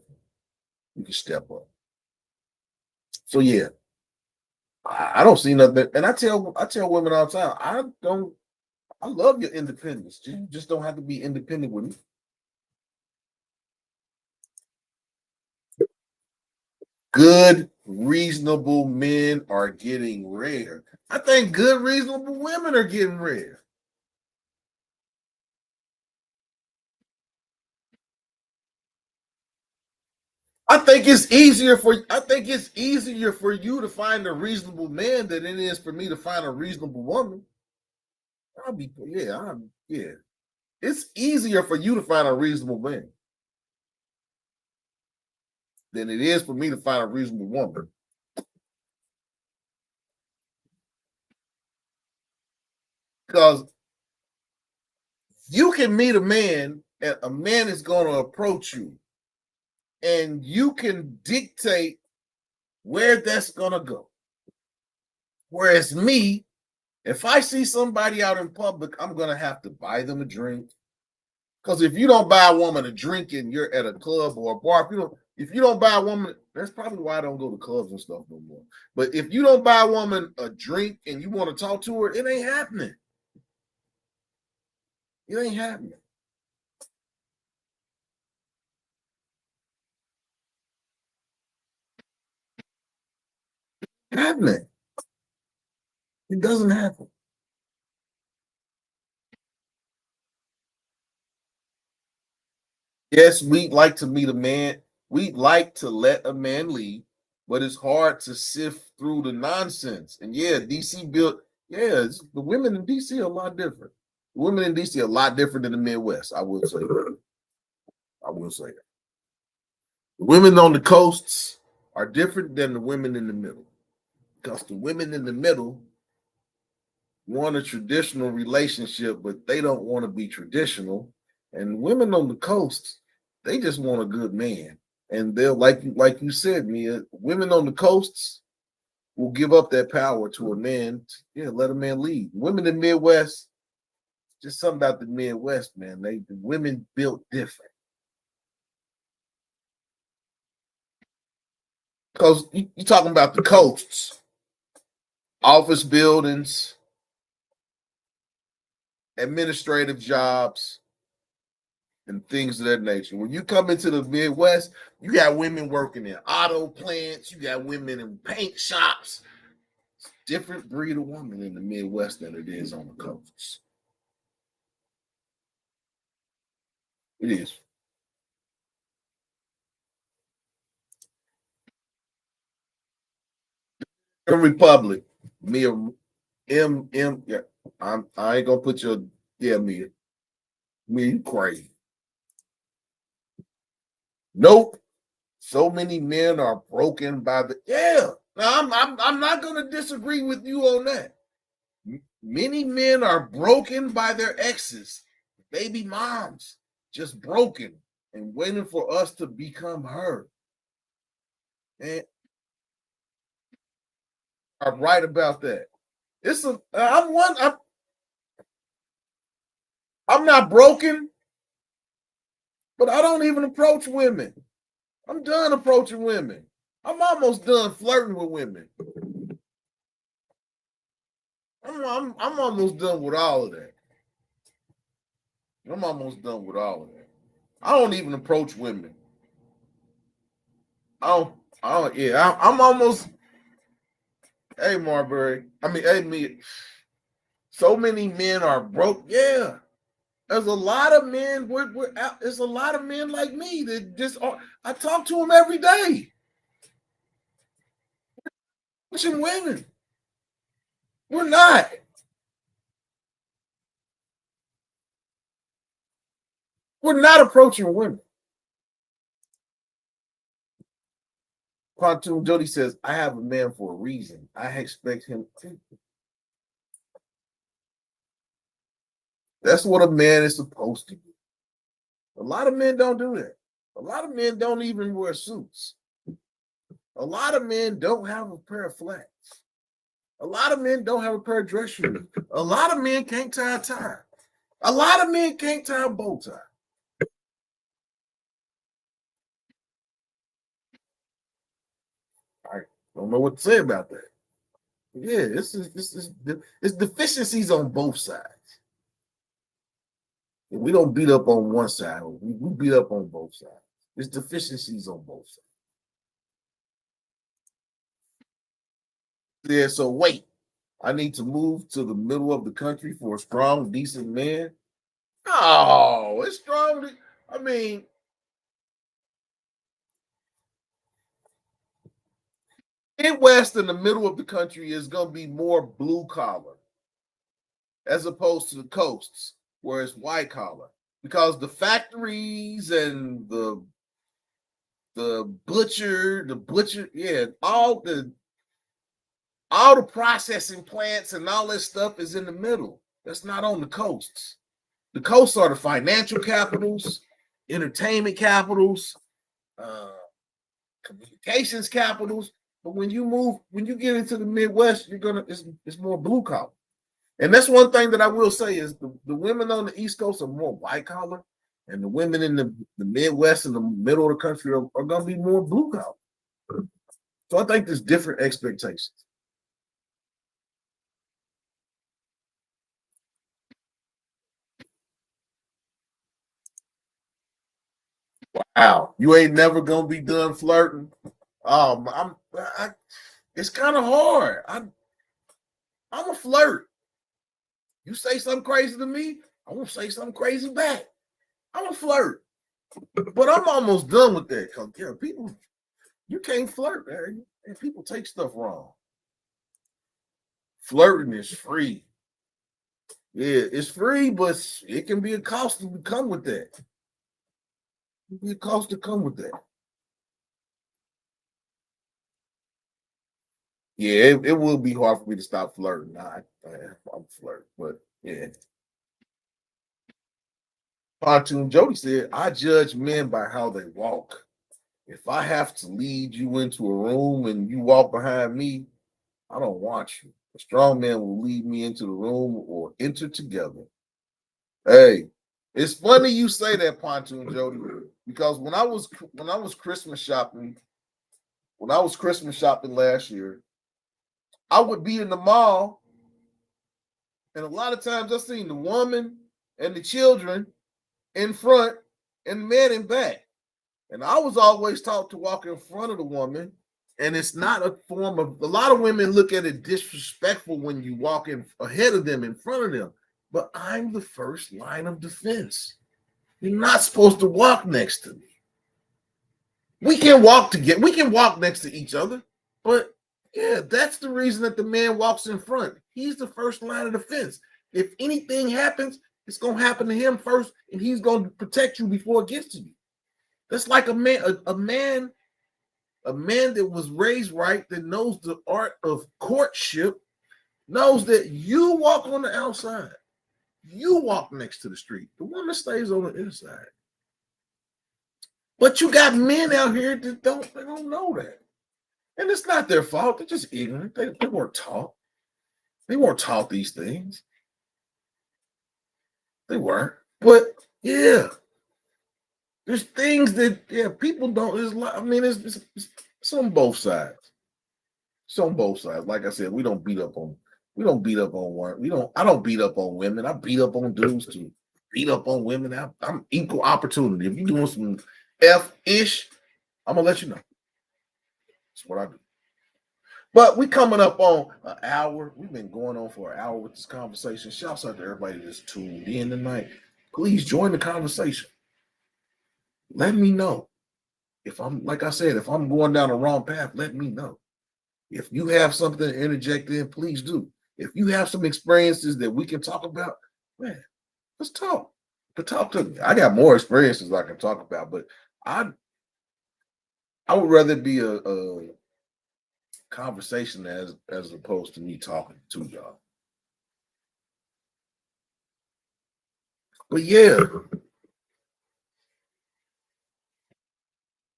can step up. So yeah, I don't see nothing. And I tell women all the time, I love your independence. You just don't have to be independent with me. good, reasonable men are getting rare. I think good, reasonable women are getting rare. I think it's easier for you to find a reasonable man than it is for me to find a reasonable woman. Yeah. It's easier for you to find a reasonable man than it is for me to find a reasonable woman. Because you can meet a man and a man is going to approach you and you can dictate where that's going to go. Whereas me, if I see somebody out in public, I'm going to have to buy them a drink. Because if you don't buy a woman a drink and you're at a club or a bar, if you don't buy a woman, that's probably why I don't go to clubs and stuff no more. But if you don't buy a woman a drink and you want to talk to her, it ain't happening. It ain't happening. Happening. It doesn't happen. Yes, we'd like to meet a man. We'd like to let a man lead, but it's hard to sift through the nonsense. And yeah, DC built, yeah, the women in DC are a lot different. The women in DC are a lot different than the Midwest. I will say that. I will say that. The women on the coasts are different than the women in the middle. Because the women in the middle want a traditional relationship, but they don't want to be traditional. And women on the coast, they just want a good man. And they'll like you said, Mia, women on the coasts will give up that power to a man. Yeah, let a man lead. Women in the Midwest, just something about the Midwest, man. The women built different. Because you're talking about the coasts, office buildings, administrative jobs, and things of that nature. When you come into the Midwest, you got women working in auto plants, you got women in paint shops. Different breed of woman in the Midwest than it is on the coasts. It is. The Republic, Mia yeah. I ain't gonna put your yeah, Mia. Mia, you crazy. Nope. So many men are broken by the yeah. Now I'm not gonna disagree with you on that. Many men are broken by their exes, baby moms, just broken and waiting for us to become her. And I'm right about that. It's a I'm one I'm not broken, but I don't even approach women. I'm done approaching women. I'm almost done flirting with women. I'm almost done with all of that. I'm almost done with all of that. I don't even approach women. I don't yeah, I'm almost hey Marbury. I mean, hey me. So many men are broke. Yeah. There's a lot of men. We're out. There's a lot of men like me that just are. I talk to them every day. Pushing women. We're not. We're not approaching women. Pontoon Jody says, I have a man for a reason. I expect him to. That's what a man is supposed to do. A lot of men don't do that. A lot of men don't even wear suits. A lot of men don't have a pair of flats. A lot of men don't have a pair of dress shoes. A lot of men can't tie a tie. A lot of men can't tie a bow tie. I don't know what to say about that. Yeah, it's deficiencies on both sides. We don't beat up on one side. We beat up on both sides. There's deficiencies on both sides. said, so wait, I need to move to the middle of the country for a strong, decent man. Oh, it's strong. I mean, Midwest in the middle of the country is going to be more blue collar as opposed to the coasts where it's white collar because the factories and the butcher, yeah, all the processing plants and all that stuff is in the middle. That's not on the coasts. The coasts are the financial capitals, entertainment capitals, uh, communications capitals. But when you get into the Midwest, it's more blue collar. And that's one thing that I will say is the women on the East Coast are more white collar, and the women in the Midwest and the middle of the country are going to be more blue collar. So I think there's different expectations. Wow, you ain't never gonna be done flirting. It's kind of hard. I'm a flirt. You say something crazy to me, I'm gonna say something crazy back. I'm a flirt, but I'm almost done with that because people, you can't flirt, man. And people take stuff wrong. Flirting is free. Yeah, it's free, but it can be a cost to come with that. It can be a cost to come with that. Yeah, it will be hard for me to stop flirting. I'm flirting, but yeah. Pontoon Jody said, I judge men by how they walk. If I have to lead you into a room and you walk behind me, I don't want you. A strong man will lead me into the room or enter together. Hey, it's funny you say that, Pontoon Jody, because when I was Christmas shopping, when I was Christmas shopping last year, I would be in the mall, and a lot of times I seen the woman and the children in front and the man in back. And I was always taught to walk in front of the woman. And it's not a form of, a lot of women look at it disrespectful when you walk in ahead of them, in front of them. But I'm the first line of defense. You're not supposed to walk next to me. We can walk together, we can walk next to each other. But yeah, that's the reason that the man walks in front. He's the first line of defense. If anything happens, it's going to happen to him first, and he's going to protect you before it gets to you. That's like a man that was raised right, that knows the art of courtship, knows that you walk on the outside, you walk next to the street. The woman stays on the inside. But you got men out here that don't know that, and it's not their fault. They're just ignorant. They weren't taught. They weren't taught these things. They weren't. But yeah, there's things that people don't. I mean, it's on both sides. It's on both sides. Like I said, we don't beat up on one. We don't. I don't beat up on women. I beat up on dudes too. Beat up on women. I'm equal opportunity. If you're doing some f-ish, I'm gonna let you know. That's what I do. But we coming up on an hour. We've been going on for an hour with this conversation. Shouts out to everybody that's tuned in tonight. Please join the conversation. Let me know if I'm, like I said, if I'm going down the wrong path. Let me know. If you have something to interject in, please do. If you have some experiences that we can talk about, man, let's talk. But talk to me. I got more experiences I can talk about, but I I would rather be a conversation as opposed to me talking to y'all. But yeah,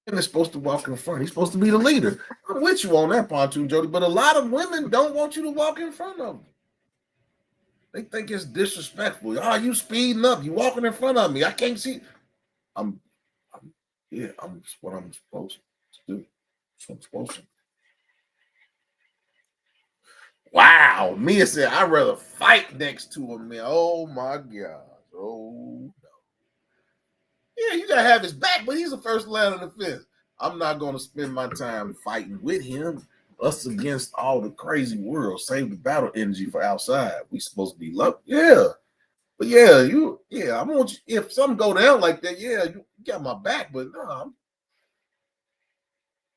and is supposed to walk in front. He's supposed to be the leader. I'm with you on that, Pontoon Jody. But a lot of women don't want you to walk in front of them. They think it's disrespectful. Oh, you speeding up. You walking in front of me. I can't see. I'm, I'm yeah, I'm what I'm supposed to do. That's what I'm supposed to. Wow. Mia said, I'd rather fight next to him, man. Oh my God. Oh, yeah, you gotta have his back, but he's the first line of defense. I'm not gonna spend my time fighting with him. us against all the crazy world. Save the battle energy for outside. We supposed to be love. Yeah. But yeah, I want you. If something go down like that, yeah, you got my back. But no,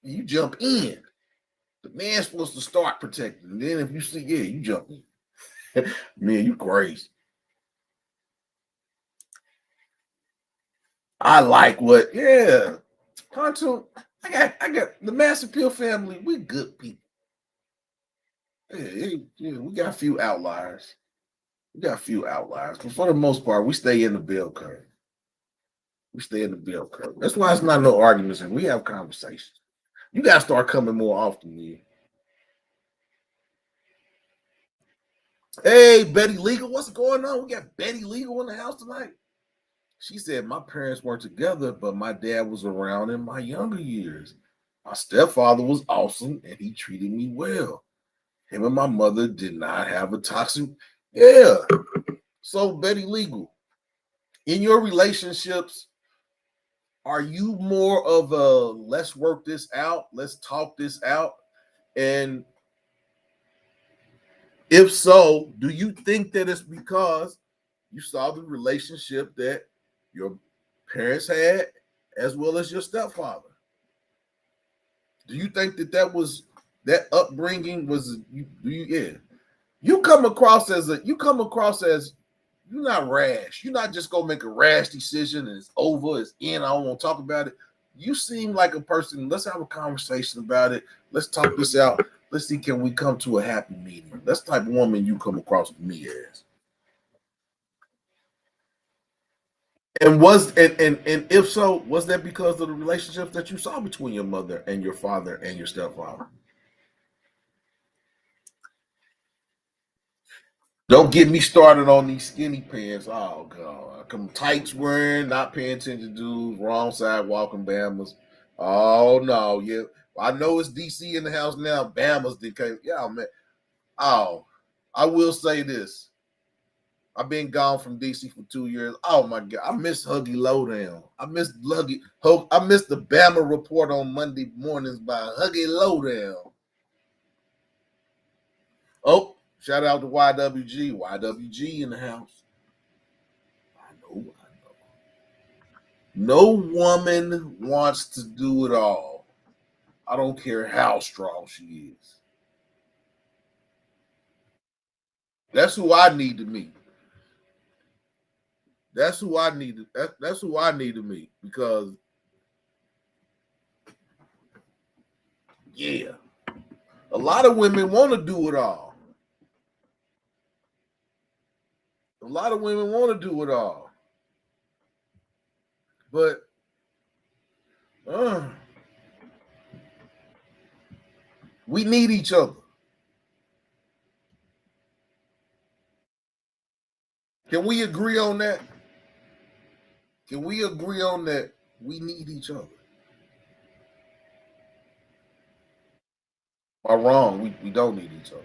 you jump in. The man's supposed to start protecting. And then if you see, yeah, you jump in. Man, you crazy. I like what, yeah. Pontoon, I got the Master Pill family. We good people. Yeah, we got a few outliers. We got a few outliers, but for the most part, we stay in the bell curve. We stay in the bell curve. That's why it's not no arguments, and we have conversations. You gotta start coming more often, man. Hey, Betty Legal, what's going on? We got Betty Legal in the house tonight. She said my parents weren't together, but my dad was around in my younger years. My stepfather was awesome, and he treated me well. Him and my mother did not have a toxic. Yeah. So Betty Legal, in your relationships, are you more of a let's work this out, let's talk this out? And if so, do you think that it's because you saw the relationship that your parents had as well as your stepfather? Do you think that that upbringing was yeah? You come across as you're not rash. You're not just gonna make a rash decision and it's over, it's in. I don't want to talk about it. You seem like a person. Let's have a conversation about it. Let's talk this out. Let's see, can we come to a happy medium? That's the type of woman you come across to me as. And if so, was that because of the relationships that you saw between your mother and your father and your stepfather? Don't get me started on these skinny pants. Oh god, come tights wearing, not paying attention to dudes, wrong side walking Bamas. Oh no, yeah. I know it's DC in the house now. Bamas did came. Yeah, man. Oh, I will say this. I've been gone from DC for 2 years. Oh my god, I miss Huggy Lowdown. I miss Huggy. I miss the Bama report on Monday mornings by Huggy Lowdown. Oh, shout out to YWG. YWG in the house. I know. No woman wants to do it all. I don't care how strong she is. That's who I need to meet. That's who I need to. That's who I need to meet because yeah, a lot of women want to do it all. A lot of women want to do it all, but uh, we need each other. Can we agree on that? Can we agree on that? We need each other. Am I wrong? We don't need each other.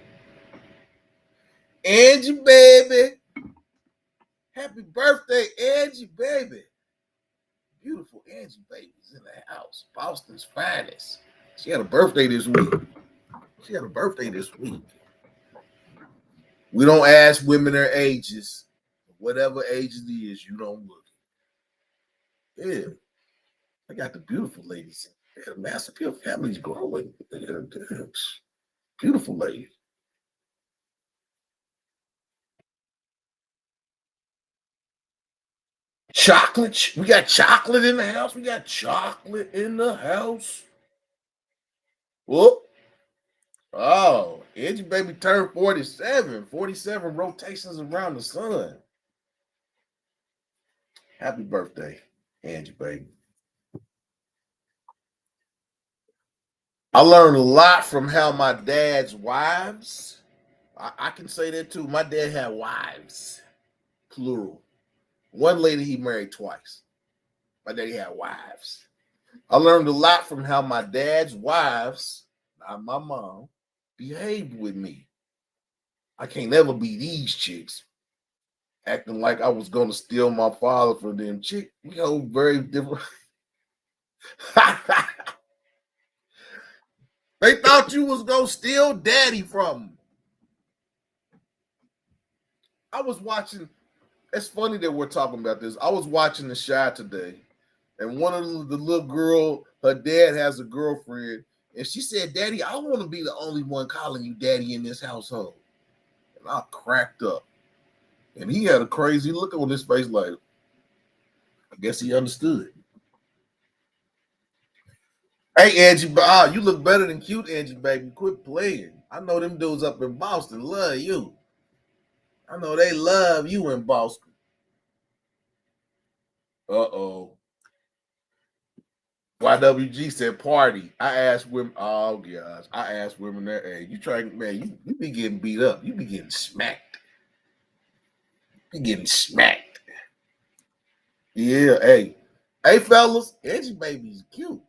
Angie, baby. Happy birthday, Angie, baby. Beautiful Angie, baby's in the house. Boston's finest. She had a birthday this week. She had a birthday this week. We don't ask women their ages. Whatever age it is, you don't look. Yeah. I got the beautiful ladies. Yeah, the Master Pill family's growing. Beautiful ladies. Chocolate. We got chocolate in the house. We got chocolate in the house. Whoop. Oh, Angie baby turned 47. 47 rotations around the sun. Happy birthday, Angie baby. I learned a lot from how my dad's wives. I can say that too. My dad had wives, plural. One lady he married twice. My daddy had wives. I learned a lot from how my dad's wives, not my mom, behaved with me. I can't ever be these chicks acting like I was gonna steal my father from them. Chick, we hold very different. They thought you was gonna steal daddy from them. I was watching. It's funny that we're talking about this. I was watching The Chi today, and one of the little girl, her dad has a girlfriend, and she said, "Daddy, I want to be the only one calling you daddy in this household." And I cracked up, and he had a crazy look on his face, like I guess he understood. Hey, Angie, you look better than cute, Angie, baby. Quit playing. I know them dudes up in Boston love you. I know they love you in Boston. Uh-oh. YWG said party. I asked women, oh gosh, I asked women that, hey, you trying, man, you be getting beat up. You be getting smacked. You getting smacked. Yeah, hey. Hey, fellas, Angie baby's cute.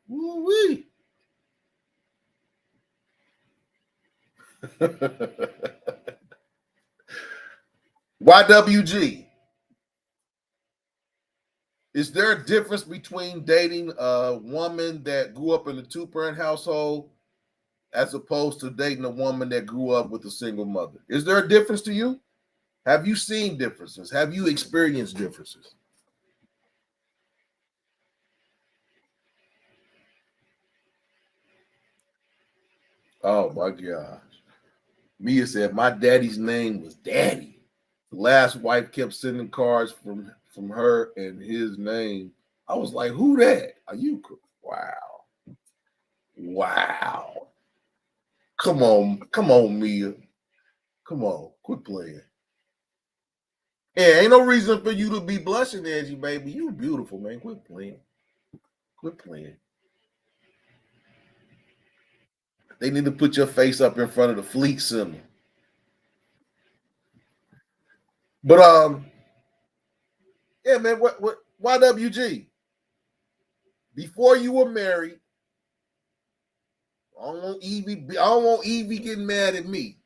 Woo-wee. YWG. Is there a difference between dating a woman that grew up in a two-parent household as opposed to dating a woman that grew up with a single mother? Is there a difference to you? Have you seen differences? Have you experienced differences? Oh my gosh. Mia said my daddy's name was Daddy. The last wife kept sending cards from her and his name. I was like, who that? Are you wow. Wow. Come on, Mia. Come on, quit playing. Yeah, ain't no reason for you to be blushing, Angie, baby. You beautiful, man. Quit playing. Quit playing. They need to put your face up in front of the Fleet Center. But yeah, man. What? YWG? Before you were married, I don't want Evie. I don't want Evie getting mad at me.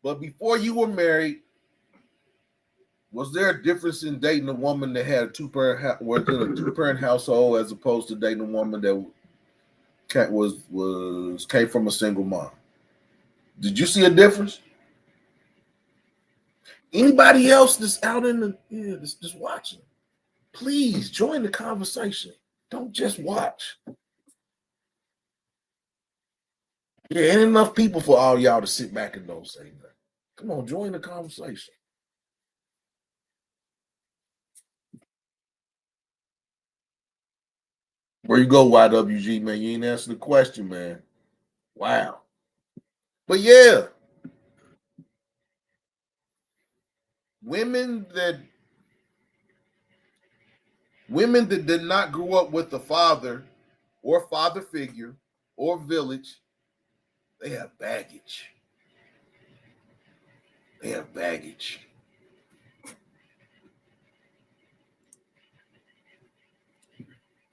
But before you were married, was there a difference in dating a woman that had a was in a two parent household as opposed to dating a woman that came from a single mom? Did you see a difference? Anybody else that's out in the that's just watching, please join the conversation. Don't just watch. Yeah, ain't enough people for all y'all to sit back and don't say nothing. Come on, join the conversation. Where you go, YWG, man? You ain't answer the question, man. Wow. But yeah, women that women that did not grow up with a father or father figure or village, they have baggage. They have baggage.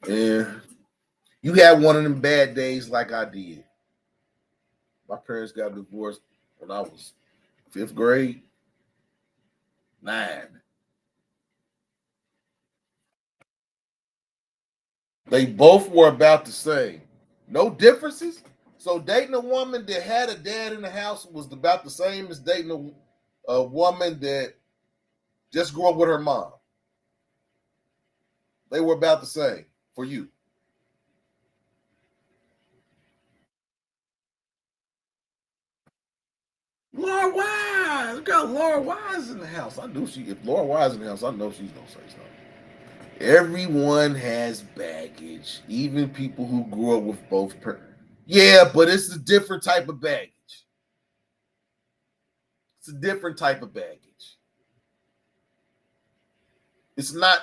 And you had one of them bad days like I did. My parents got divorced when I was fifth grade, nine. They both were about the same. No differences. So dating a woman that had a dad in the house was about the same as dating a woman that just grew up with her mom. They were about the same for you. Laura Wise, got Laura Wise in the house. I knew she. If Laura Wise in the house, I know she's gonna say something. Everyone has baggage, even people who grew up with both parents. Yeah, but it's a different type of baggage. It's a different type of baggage. It's not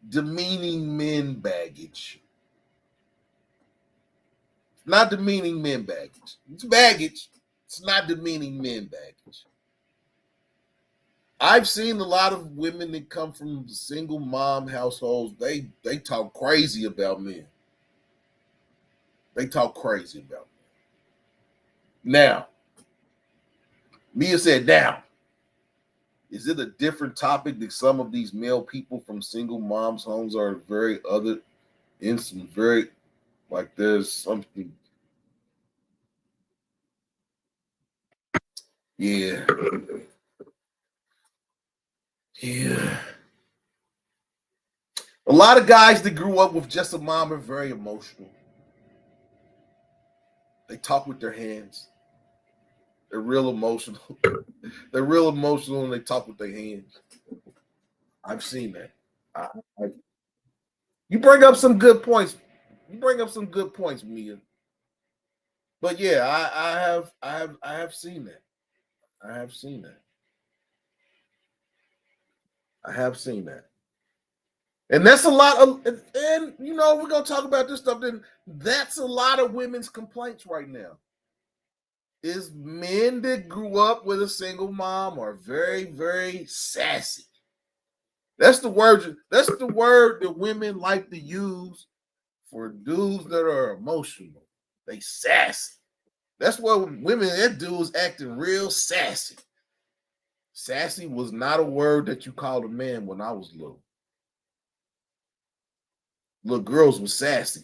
demeaning men baggage. It's not demeaning men baggage. It's baggage. It's not demeaning men baggage. I've seen a lot of women that come from single mom households. They talk crazy about men. They talk crazy about men. Now, Mia said, now, is it a different topic that some of these male people from single moms homes are very other in some very like there's something Yeah. Yeah. A lot of guys that grew up with just a mom are very emotional. They talk with their hands. They're real emotional. They're real emotional and they talk with their hands. I've seen that. I, I, you bring up some good points. You bring up some good points, Mia. But yeah, I have seen that. I have seen that. I have seen that. And that's a lot of, and you know, we're gonna talk about this stuff. Then that's a lot of women's complaints right now. Is men that grew up with a single mom are very, very sassy. That's the word. That's the word that women like to use for dudes that are emotional. They sassy. That's what women. That dude's acting real sassy. Sassy was not a word that you called a man when I was little. Little girls were sassy.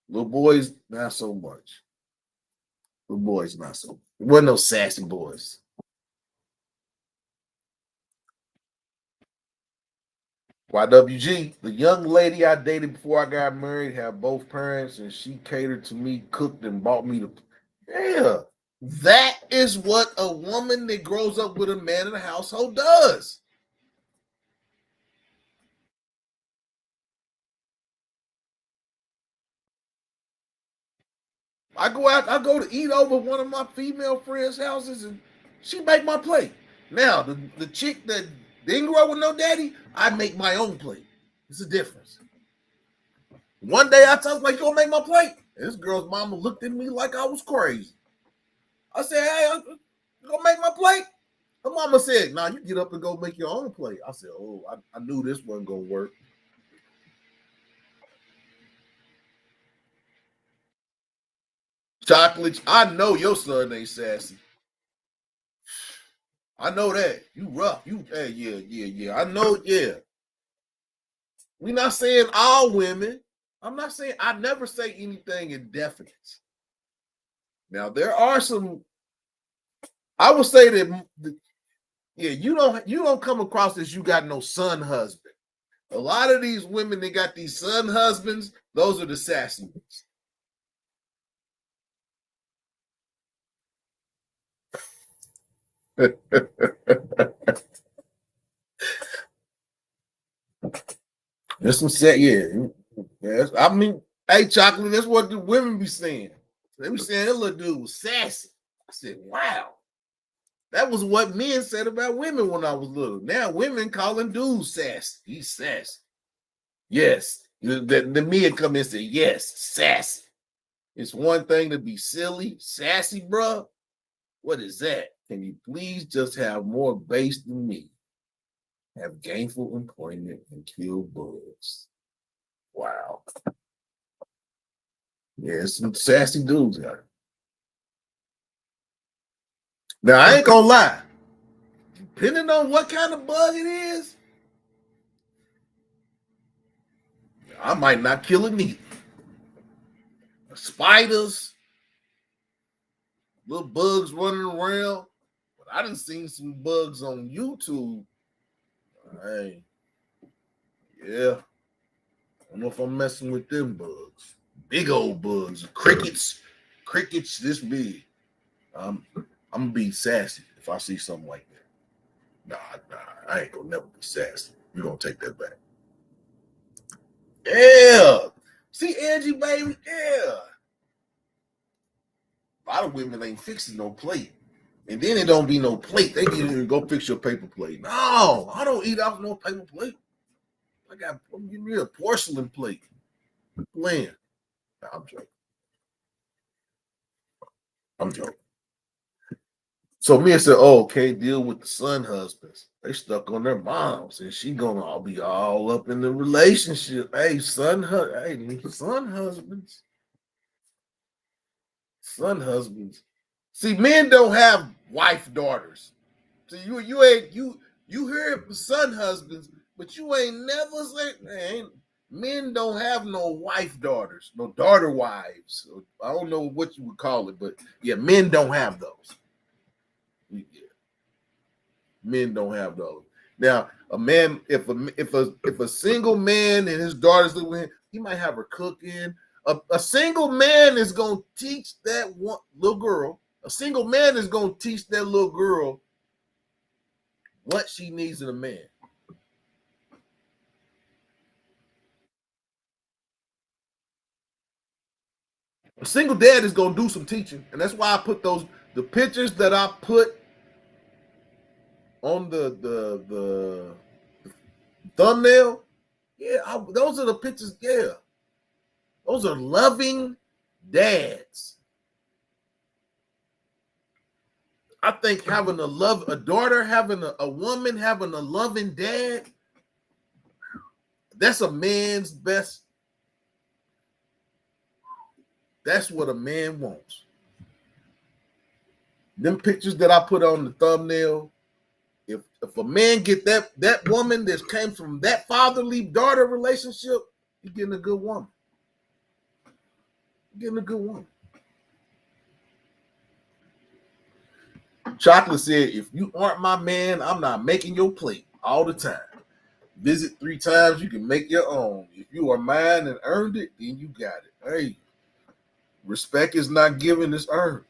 Little boys, not so much. Little boys, not so. There wasn't no sassy boys. YWG, the young lady I dated before I got married had both parents, and she catered to me, cooked, and bought me the. Yeah, that is what a woman that grows up with a man in the household does. I go out, I go to eat over one of my female friends' houses, and she make my plate. Now, the chick that didn't grow up with no daddy, I make my own plate. It's a difference. One day I told her, like, you gonna make my plate? And this girl's mama looked at me like I was crazy. I said, hey, you gonna make my plate? Her mama said, nah, you get up and go make your own plate. I said, oh, I knew this wasn't gonna work. Chocolates, I know your son ain't sassy. I know that. You rough. You hey, yeah. I know, yeah. We're not saying all women. I'm not saying I never say anything indefinite. Now there are some. I would say that yeah, you don't come across as you got no son husband. A lot of these women that got these son husbands, those are the sassy ones. There's some set, yeah. Yes. I mean, hey, chocolate, that's what the women be saying. They be saying that little dude was sassy. I said, wow. That was what men said about women when I was little. Now women calling dudes sassy. He's sassy. Yes. The men come in and say, yes, sassy. It's one thing to be silly, sassy, bro. What is that? Can you please just have more base than me? Have gainful employment and kill bugs. Wow. Yeah, some sassy dudes out here. Now I ain't gonna lie. Depending on what kind of bug it is, I might not kill it neither. Spiders, little bugs running around. But I done seen some bugs on YouTube. Hey, yeah. I don't know if I'm messing with them bugs. Big old bugs. Crickets. Crickets this big. I'm gonna be sassy if I see something like that. I ain't gonna never be sassy. We're gonna take that back. Yeah. See, Angie, baby, yeah. A lot of women ain't fixing no plate. And then it don't be no plate. They get in and go fix your paper plate. No, I don't eat off no paper plate. I'm getting me a porcelain plate. Playing. Nah, I'm joking. I'm joking. So Mia said, "Oh, okay, deal with the son husbands. They stuck on their moms, and she gonna all be all up in the relationship. Hey, son husbands, son husbands. See, men don't have wife daughters. See, you ain't you hear son husbands, but you ain't never say man. Men don't have no wife daughters, no daughter wives. I don't know what you would call it, but yeah, men don't have those. Men don't have those. Now, a man, if a single man and his daughters live with him, he might have her cooking. A single man is gonna teach that one little girl. A single man is gonna teach that little girl what she needs in a man. A single dad is gonna do some teaching, and that's why I put the pictures that I put on the thumbnail. Yeah, those are the pictures. Yeah, those are loving dads. I think having a daughter, having a woman, having a loving dad, that's a man's best. That's what a man wants. Them pictures that I put on the thumbnail, if a man get that woman that came from that fatherly daughter relationship, you're getting a good woman. You're getting a good woman. Chocolate said, if you aren't my man, I'm not making your plate all the time. Visit 3 times, you can make your own. If you are mine and earned it, then you got it. Hey, respect is not given, it's earned.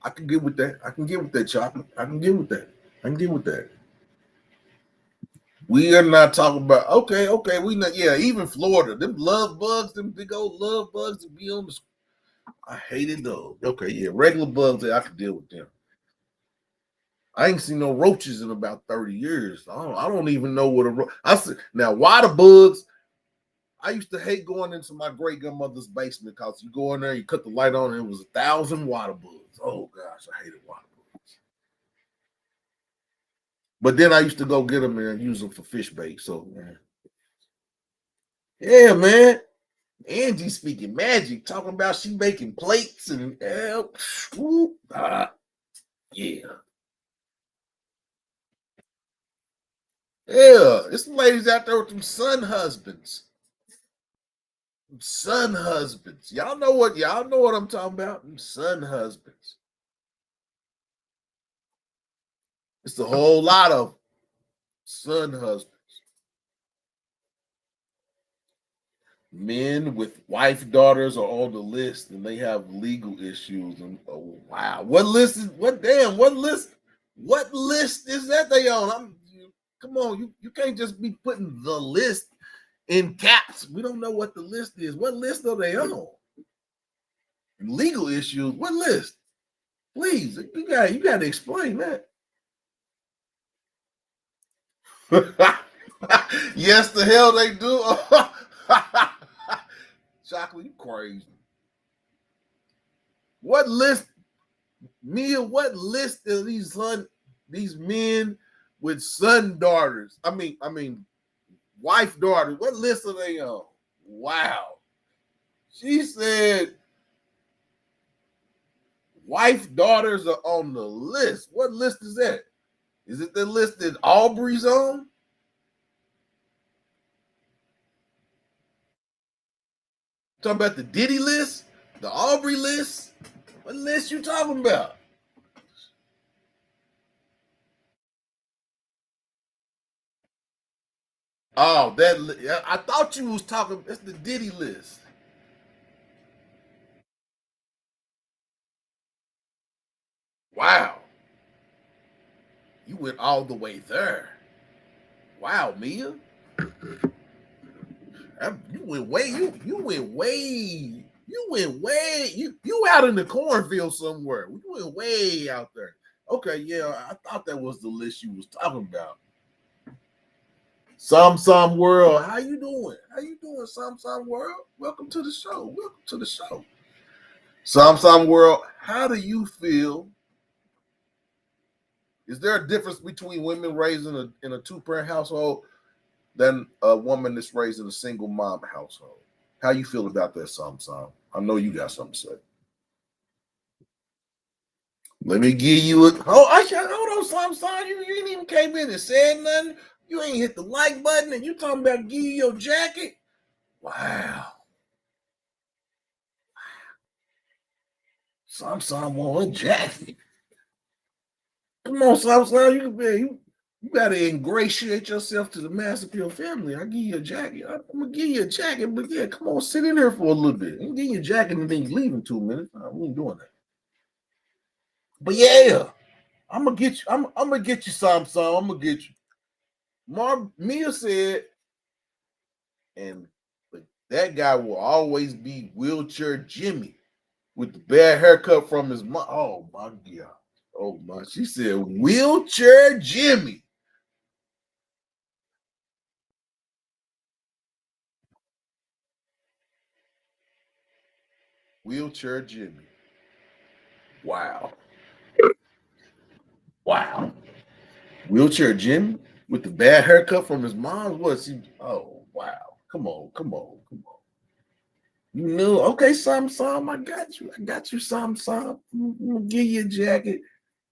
I can get with that. I can get with that, Chocolate. I can get with that. I can get with that. We are not talking about, okay, we not, yeah, even Florida, them love bugs, them big old love bugs to be on the, I hated those. Okay, yeah, regular bugs, I can deal with them. I ain't seen no roaches in about 30 years. I don't even know what I said. Now, why the bugs? I used to hate going into my great grandmother's basement because you go in there, you cut the light on, and it was 1,000 water bugs. Oh gosh, I hated water bugs. But then I used to go get them and use them for fish bait. So, yeah, man. Angie speaking magic, talking about she making plates and yeah. Yeah, it's some ladies out there with them son husbands. Son husbands. Y'all know what I'm talking about. Them son husbands. It's a whole lot of son husbands. Men with wife daughters are on the list and they have legal issues. And oh wow. What list is what list is that they on? Come on, you can't just be putting the list in caps. We don't know what the list is. What list are they on? Legal issues. What list? Please, you got to explain that. Yes, the hell they do. Chocolate, you crazy. What list, Mia? What list of these men with son daughters? I mean, wife daughters. What list are they on? Wow. She said wife daughters are on the list. What list is that? Is it the list that Aubrey's on? Talking about the Diddy list? The Aubrey list? What list you talking about? Oh, I thought you was talking. That's the Diddy list. Wow, you went all the way there. Wow, Mia, you went way. You went way. You went way. You out in the cornfield somewhere. You went way out there. Okay, yeah, I thought that was the list you was talking about. Some world. How you doing? How you doing, some world? Welcome to the show. Welcome to the show. Some world. How do you feel? Is there a difference between women raised in a two-parent household than a woman that's raised in a single mom household? How you feel about that, Sam? I know you got something to say. Let me give you a hold on, Sam. You ain't even came in and said nothing. You ain't hit the like button, and you talking about give you your jacket. Wow, Sam want a jacket. Come Come on, Southside. You gotta ingratiate yourself to the mass of your family. I give you a jacket. I'm gonna give you a jacket, but yeah, come on, sit in there for a little bit. I'm give you a jacket and then you leave in 2 minutes. We ain't doing that. But yeah, I'm gonna get you. I'm gonna get you some. I'm gonna get you. Mia said, and that guy will always be wheelchair Jimmy with the bad haircut from his mom. Oh my god. Oh my. She said wheelchair Jimmy. Wheelchair Jimmy. Wow. Wow. Wheelchair Jimmy with the bad haircut from his mom. What's he? Oh wow. Come on. Come on. Come on. You knew. Okay, Sam. I got you. I got you, Sam. I'm gonna give you a jacket.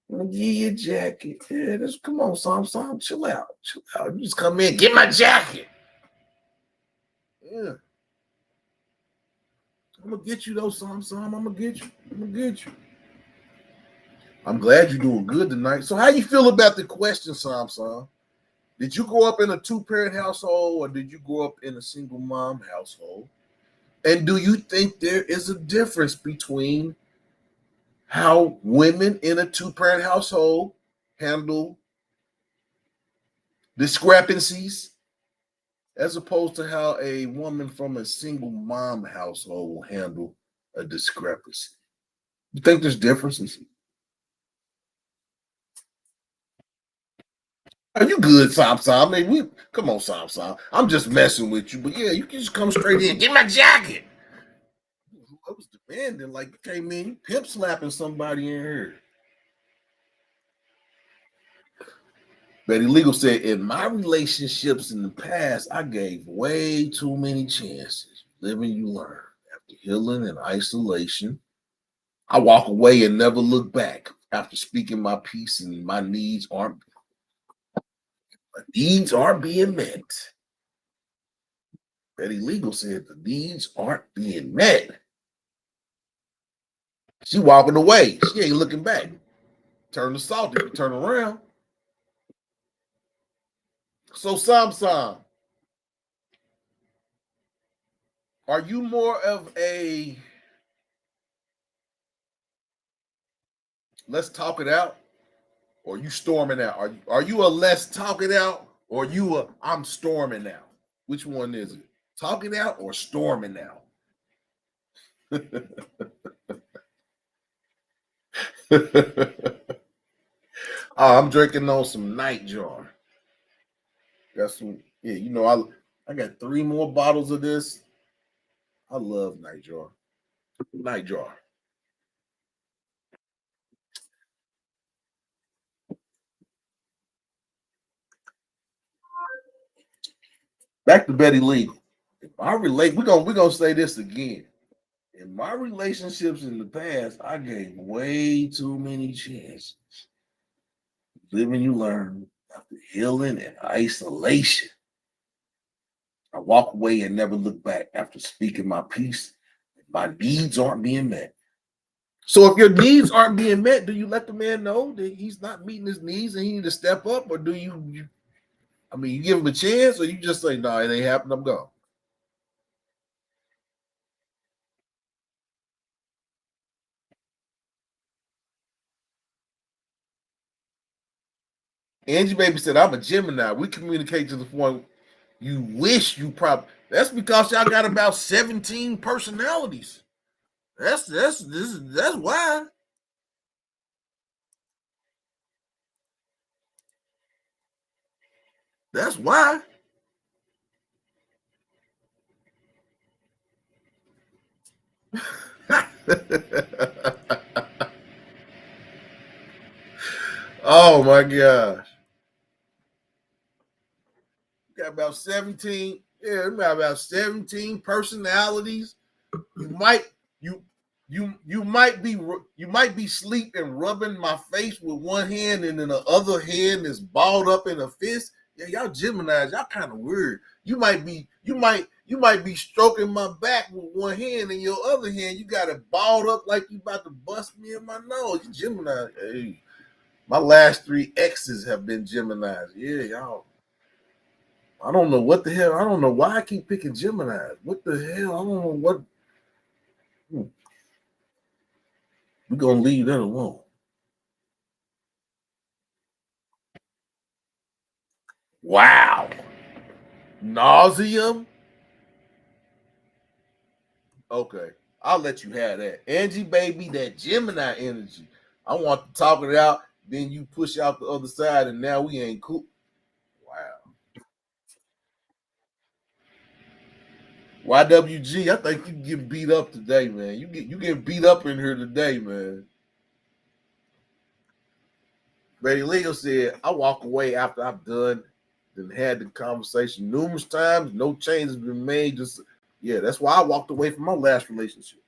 I'm gonna give you a jacket. Yeah, just come on, Sam. Chill out. Chill out. You just come in. Get my jacket. Yeah. I'm gonna get you though, Sam. I'm gonna get you. I'm gonna get you. I'm glad you're doing good tonight. So, how you feel about the question, Sam? Did you grow up in a two-parent household, or did you grow up in a single mom household? And do you think there is a difference between how women in a two-parent household handle discrepancies as opposed to how a woman from a single mom household will handle a discrepancy? You think there's differences? Are you good, Sam? I mean, we come on, Sam. I'm just messing with you, but yeah, you can just come straight in. Get my jacket. I was demanding, like you came in, pimp slapping somebody in here. Betty Legal said, in my relationships in the past, I gave way too many chances. Living, you learn. After healing and isolation, I walk away and never look back. After speaking my piece and my needs aren't being met. Betty Legal said the needs aren't being met. She walking away. She ain't looking back. Turn the salt if you turn around. So, Sam, are you more of a let's talk it out, or you storming out? Are you a let's talk it out, or you a I'm storming out? Which one is it? Talking out or storming out? Oh, I'm drinking on some Nightjar. Got some, yeah, I got 3 more bottles of this. I love Nightjar. Nightjar. Back to Betty Lee. If I relate, we're gonna say this again. In my relationships in the past, I gave way too many chances. Living, you learn. After healing and isolation, I walk away and never look back. After speaking my piece, my needs aren't being met. So if your needs aren't being met, do you let the man know that he's not meeting his needs and he need to step up, or do you give him a chance, or you just say, "No, it ain't happening. I'm gone." Angie Baby said, "I'm a Gemini. We communicate to the point you wish you probably." That's because y'all got about 17 personalities. That's why. That's why. Oh my gosh. Got about 17. Yeah, we got about 17 personalities. You might you you might be sleeping, rubbing my face with one hand, and then the other hand is balled up in a fist. Yeah, y'all Gemini's, y'all kind of weird. You might be stroking my back with one hand, and your other hand you got it balled up like you about to bust me in my nose. You Gemini, hey. My last three exes have been Geminis. Yeah, y'all. I don't know what the hell. I don't know why I keep picking Geminis. What the hell? I don't know what. We're gonna leave that alone. Wow. Nauseum. Okay. I'll let you have that. Angie, baby, that Gemini energy. I want to talk it out. Then you push out the other side, and now we ain't cool. Wow. YWG, I think you get beat up today, man. You get beat up in here today, man. Betty Leo said, I walk away after I've done and had the conversation numerous times. No change has been made. Just yeah, that's why I walked away from my last relationship.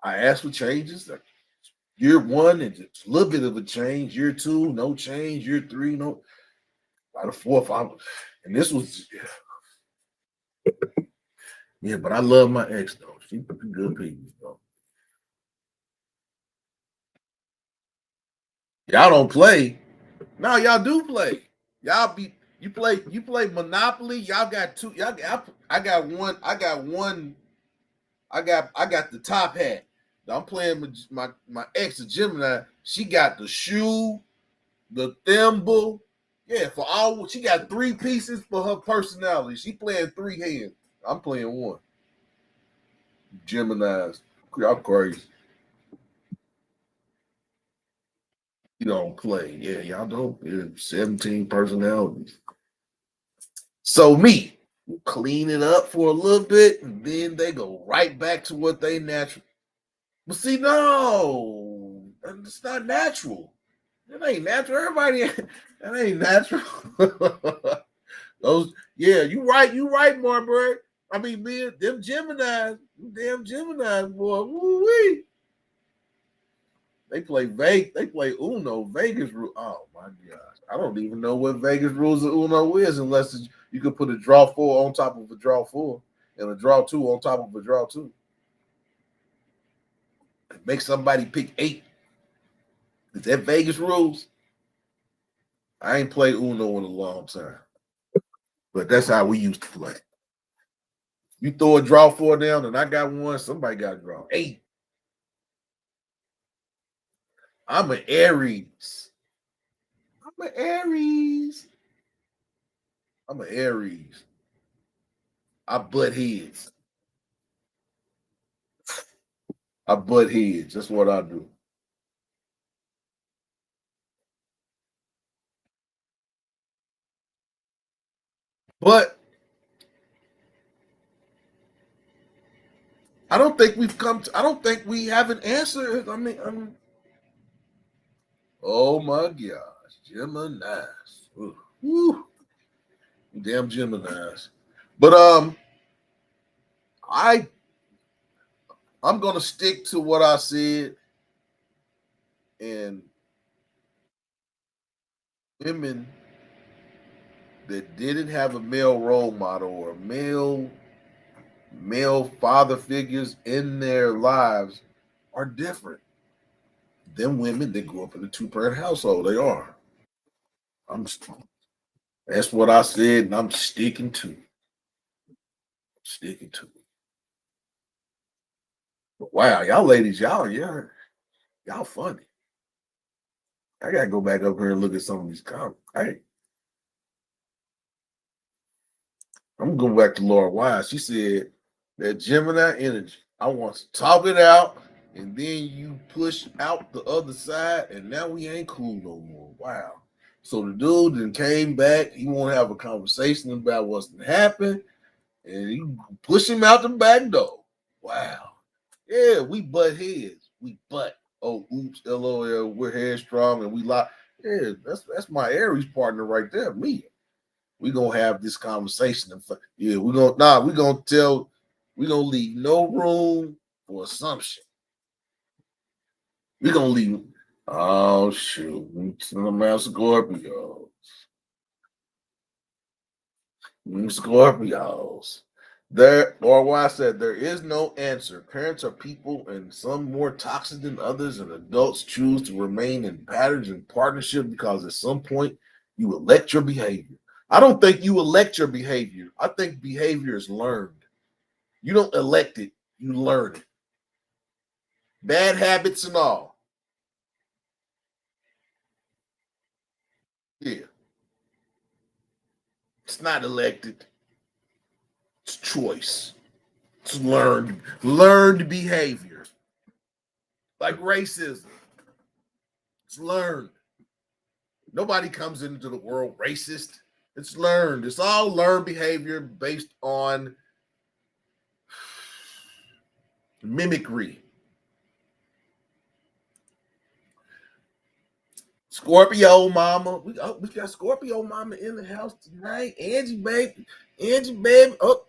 I asked for changes. Like year one, and just a little bit of a change. Year two, no change. Year three, no. By the fourth, and this was yeah, but I love my ex though. She good people though. Y'all don't play. No, y'all do play. Y'all be you play Monopoly. Y'all got two. I got one. I got the top hat. I'm playing my ex, a Gemini. She got the shoe, the thimble. Yeah, for all she got three pieces for her personality. She playing three hands. I'm playing one. Gemini's. Y'all crazy. You don't play. Yeah, y'all don't. Yeah, 17 personalities. So me, clean it up for a little bit, and then they go right back to what they natural. But see, no, it's not natural. It ain't natural. Everybody, that ain't natural. Those, yeah, you right, Marbury. I mean, man, them Geminis, damn Geminis, boy, woo-wee. They play Vegas. They play Uno. Vegas rule. Oh my gosh, I don't even know what Vegas rules of Uno is unless you could put a draw four on top of a draw four and a draw two on top of a draw two. Make somebody pick eight. Is that Vegas rules? I ain't played Uno in a long time, but that's how we used to play. You throw a draw four down, and I got one. Somebody got to draw eight. I'm an Aries. I'm an Aries. I'm an Aries. I butt heads. I butt heads. That's what I do. But I don't think we've come to. I don't think we have an answer. Oh my gosh, Gemini's. Woo, damn Gemini's. But I I'm gonna stick to what I said. And women that didn't have a male role model or male father figures in their lives are different than women that grew up in a two-parent household. They are. I'm that's what I said, and I'm sticking to it. Sticking to it. But wow, y'all ladies, y'all funny. I gotta go back up here and look at some of these comments. I'm going back to Laura Wise. She said that Gemini energy. I want to talk it out, and then you push out the other side, and now we ain't cool no more. Wow. So the dude then came back. He want to have a conversation about what's happened, and you push him out the back door. Wow. Yeah, we butt heads. We butt. Oh, oops, LOL. We're headstrong and we lie. Yeah, that's my Aries partner right there. Me. We gonna have this conversation. Yeah, we gonna leave no room for assumption. We gonna leave. Oh shoot, some Scorpios. Scorpios. Or why I said there is no answer. Parents are people, and some more toxic than others, and adults choose to remain in patterns and partnership because at some point you elect your behavior. I don't think you elect your behavior. I think behavior is learned. You don't elect it, you learn it. Bad habits and all. Yeah. It's not elected. It's choice. It's learned behavior. Like racism. It's learned. Nobody comes into the world racist. It's learned. It's all learned behavior based on mimicry. Scorpio mama. We got Scorpio mama in the house tonight. Angie baby. Angie baby. Oh.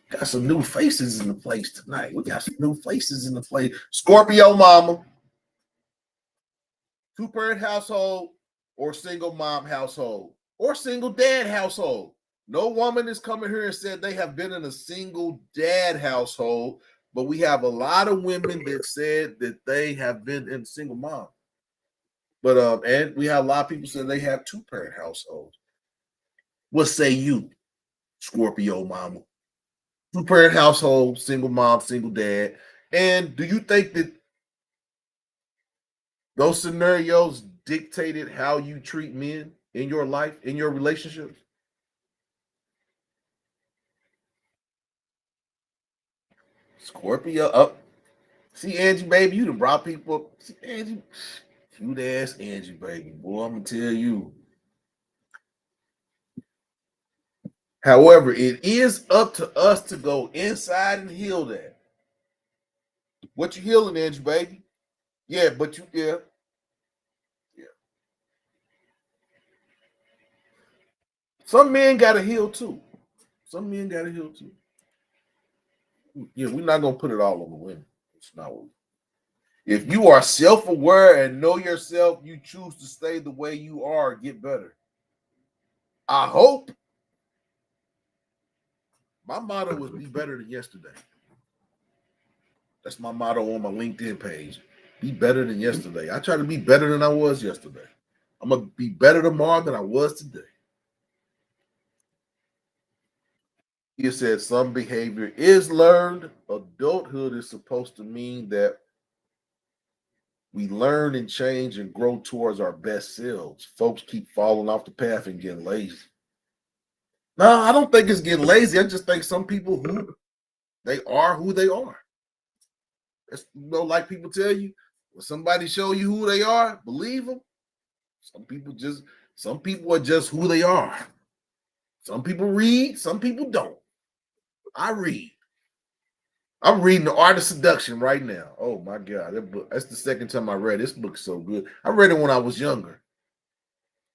Got some new faces in the place tonight. We got some new faces in the place. Scorpio mama. Two-parent household or single mom household or single dad household. No woman is coming here and said they have been in a single dad household, but we have a lot of women that said that they have been in single mom. But and we have a lot of people saying they have two-parent households. What say you, Scorpio mama? Two-parent household, single mom, single dad. And do you think that those scenarios dictated how you treat men in your life, in your relationships? Scorpio up. See Angie, baby, you done brought people up. See Angie, cute ass Angie, baby. Boy, I'm gonna tell you. However, it is up to us to go inside and heal that. What you healing, Angie, baby? Yeah, but yeah. Some men gotta heal too. Some men gotta heal too. Yeah, we're not gonna put it all on the women. It's not what. If you are self-aware and know yourself, you choose to stay the way you are, get better. I hope my motto was be better than yesterday. That's my motto on my LinkedIn page. Be better than yesterday. I try to be better than I was yesterday. I'm gonna be better tomorrow than I was today. You said some behavior is learned. Adulthood is supposed to mean that we learn and change and grow towards our best selves. Folks keep falling off the path and getting lazy. No, I don't think it's getting lazy. I just think some people who they are. It's, like people tell you, when somebody show you who they are, believe them. Some people are just who they are. Some people read, some people don't. I read. I'm reading The Art of Seduction right now. Oh my God, that book, that's the second time I read this book. So good. I read it when I was younger.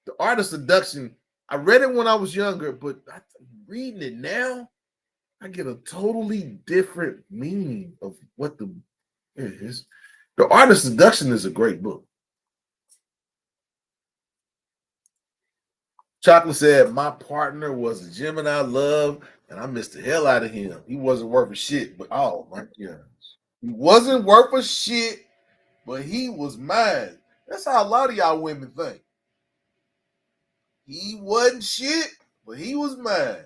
The Art of Seduction. I read it when I was younger, but reading it now, I get a totally different meaning of what it is. The Art of Seduction is a great book. Chocolate said, my partner was a Gemini love, and I missed the hell out of him. He wasn't worth a shit, but oh my gosh. He wasn't worth a shit, but he was mine. That's how a lot of y'all women think. He wasn't shit, but he was mine.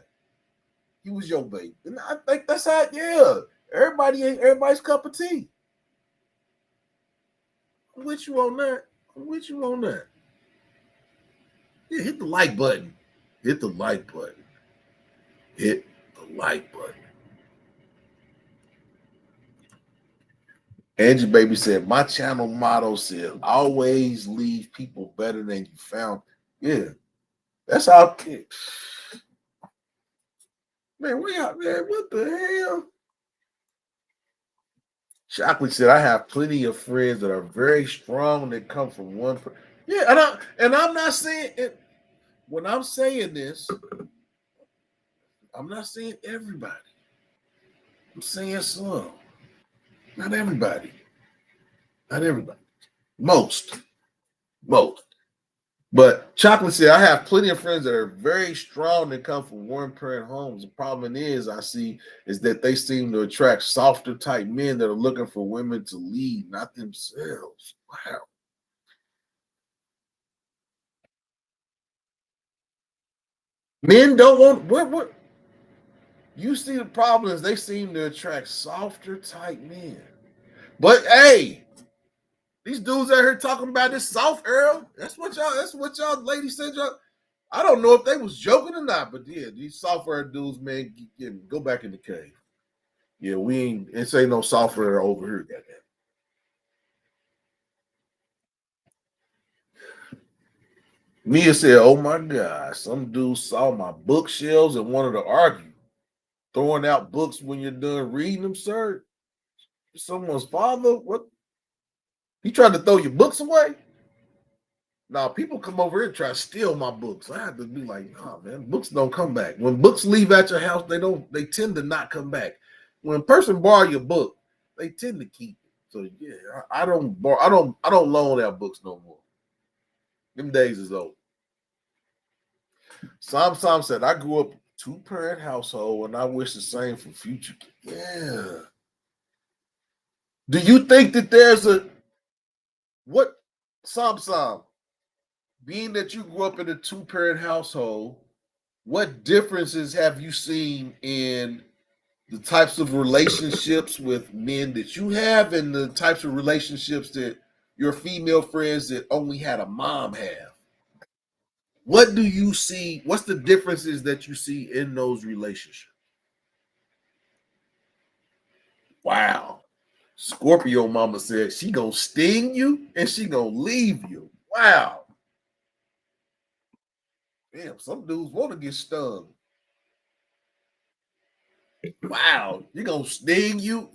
He was your baby. And I think that's how, yeah. Everybody ain't everybody's cup of tea. I'm with you on that. I'm with you on that. Yeah, hit the like button. Hit the like button. Hit the like button. Angie Baby said, my channel motto says, always leave people better than you found. Yeah, that's how. Man, we out there. What the hell? Shockley said, I have plenty of friends that are very strong that come from one. Yeah, and I'm not saying it. When I'm saying this, I'm not saying everybody. I'm saying some. Not everybody. Not everybody. Most. Most. But Chocolate said, I have plenty of friends that are very strong and come from one parent homes. The problem I see is that they seem to attract softer type men that are looking for women to lead, not themselves. Wow. Men don't want what you see the problem is they seem to attract softer type men. But hey, these dudes out here talking about this soft Earl. That's what y'all ladies said y'all. I don't know if they was joking or not, but yeah, these software dudes, man, go back in the cave. Yeah, we ain't. It's ain't no software over here. Goddamn. Mia said, "Oh my God, some dude saw my bookshelves and wanted to argue, throwing out books when you're done reading them, sir. Someone's father? What? He tried to throw your books away? Now people come over here and try to steal my books. I have to be like, nah, man, books don't come back. When books leave at your house, they don't. They tend to not come back. When a person borrow your book, they tend to keep it. So yeah, I don't borrow. I don't loan out books no more. Them days is over. Sam said, I grew up two-parent household and I wish the same for future. Yeah. Do you think that there's a what Sam, being that you grew up in a two-parent household, what differences have you seen in the types of relationships with men that you have and the types of relationships that your female friends that only had a mom have? What do you see? What's the differences that you see in those relationships? Wow. Scorpio mama said she gonna sting you and she gonna leave you. Wow. Damn, some dudes want to get stung. Wow. You gonna sting you?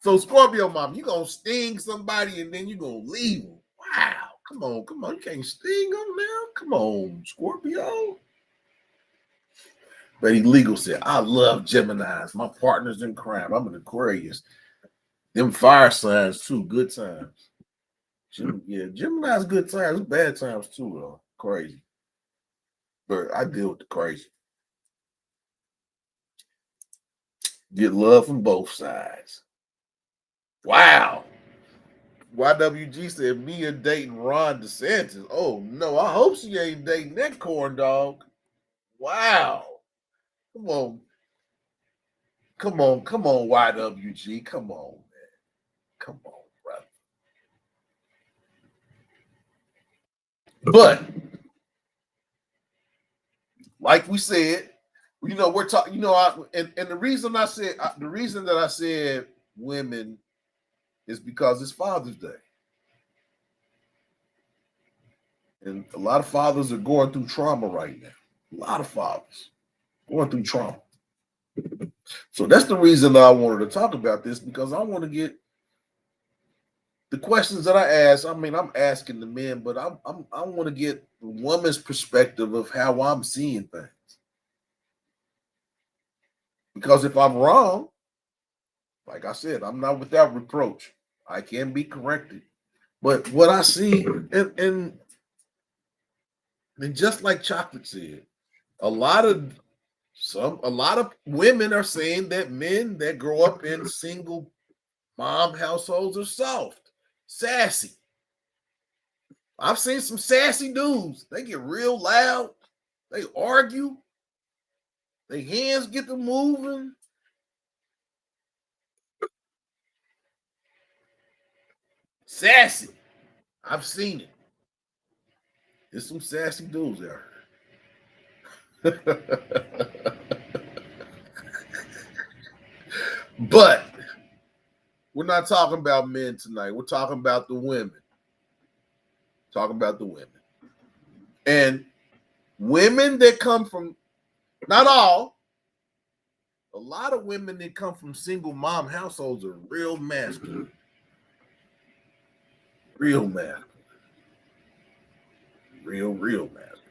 So Scorpio mom, you gonna sting somebody and then you gonna leave them. Wow. Come on. You can't sting them now. Come on, Scorpio. But Legal said, I love Geminis. My partners in crime. I'm an Aquarius. Them fire signs too. Good times. Yeah, Gemini's good times. Bad times too, though. Crazy. But I deal with the crazy. Get love from both sides. Wow. YWG said Mia dating Ron DeSantis. Oh no, I hope she ain't dating that corn dog. Wow. Come on. Come on, YWG. Come on, man. Come on, brother. But like we said, we're talking, and the reason the reason that I said women is because it's Father's Day. And a lot of fathers are going through trauma right now. A lot of fathers going through trauma. So that's the reason I wanted to talk about this because I want to get the questions that I ask. I mean, I'm asking the men, but I want to get the woman's perspective of how I'm seeing things. Because if I'm wrong, like I said, I'm not without reproach. I can be corrected. But what I see, and just like Chocolate said, a lot of a lot of women are saying that men that grow up in single mom households are soft, sassy. I've seen some sassy dudes. They get real loud. They argue. Their hands get to moving. Sassy. I've seen it. There's some sassy dudes out here. But we're not talking about men tonight. We're talking about the women. Talking about the women. And women that come from, not all, a lot of women that come from single mom households are real masculine. Real masculine. Real masculine.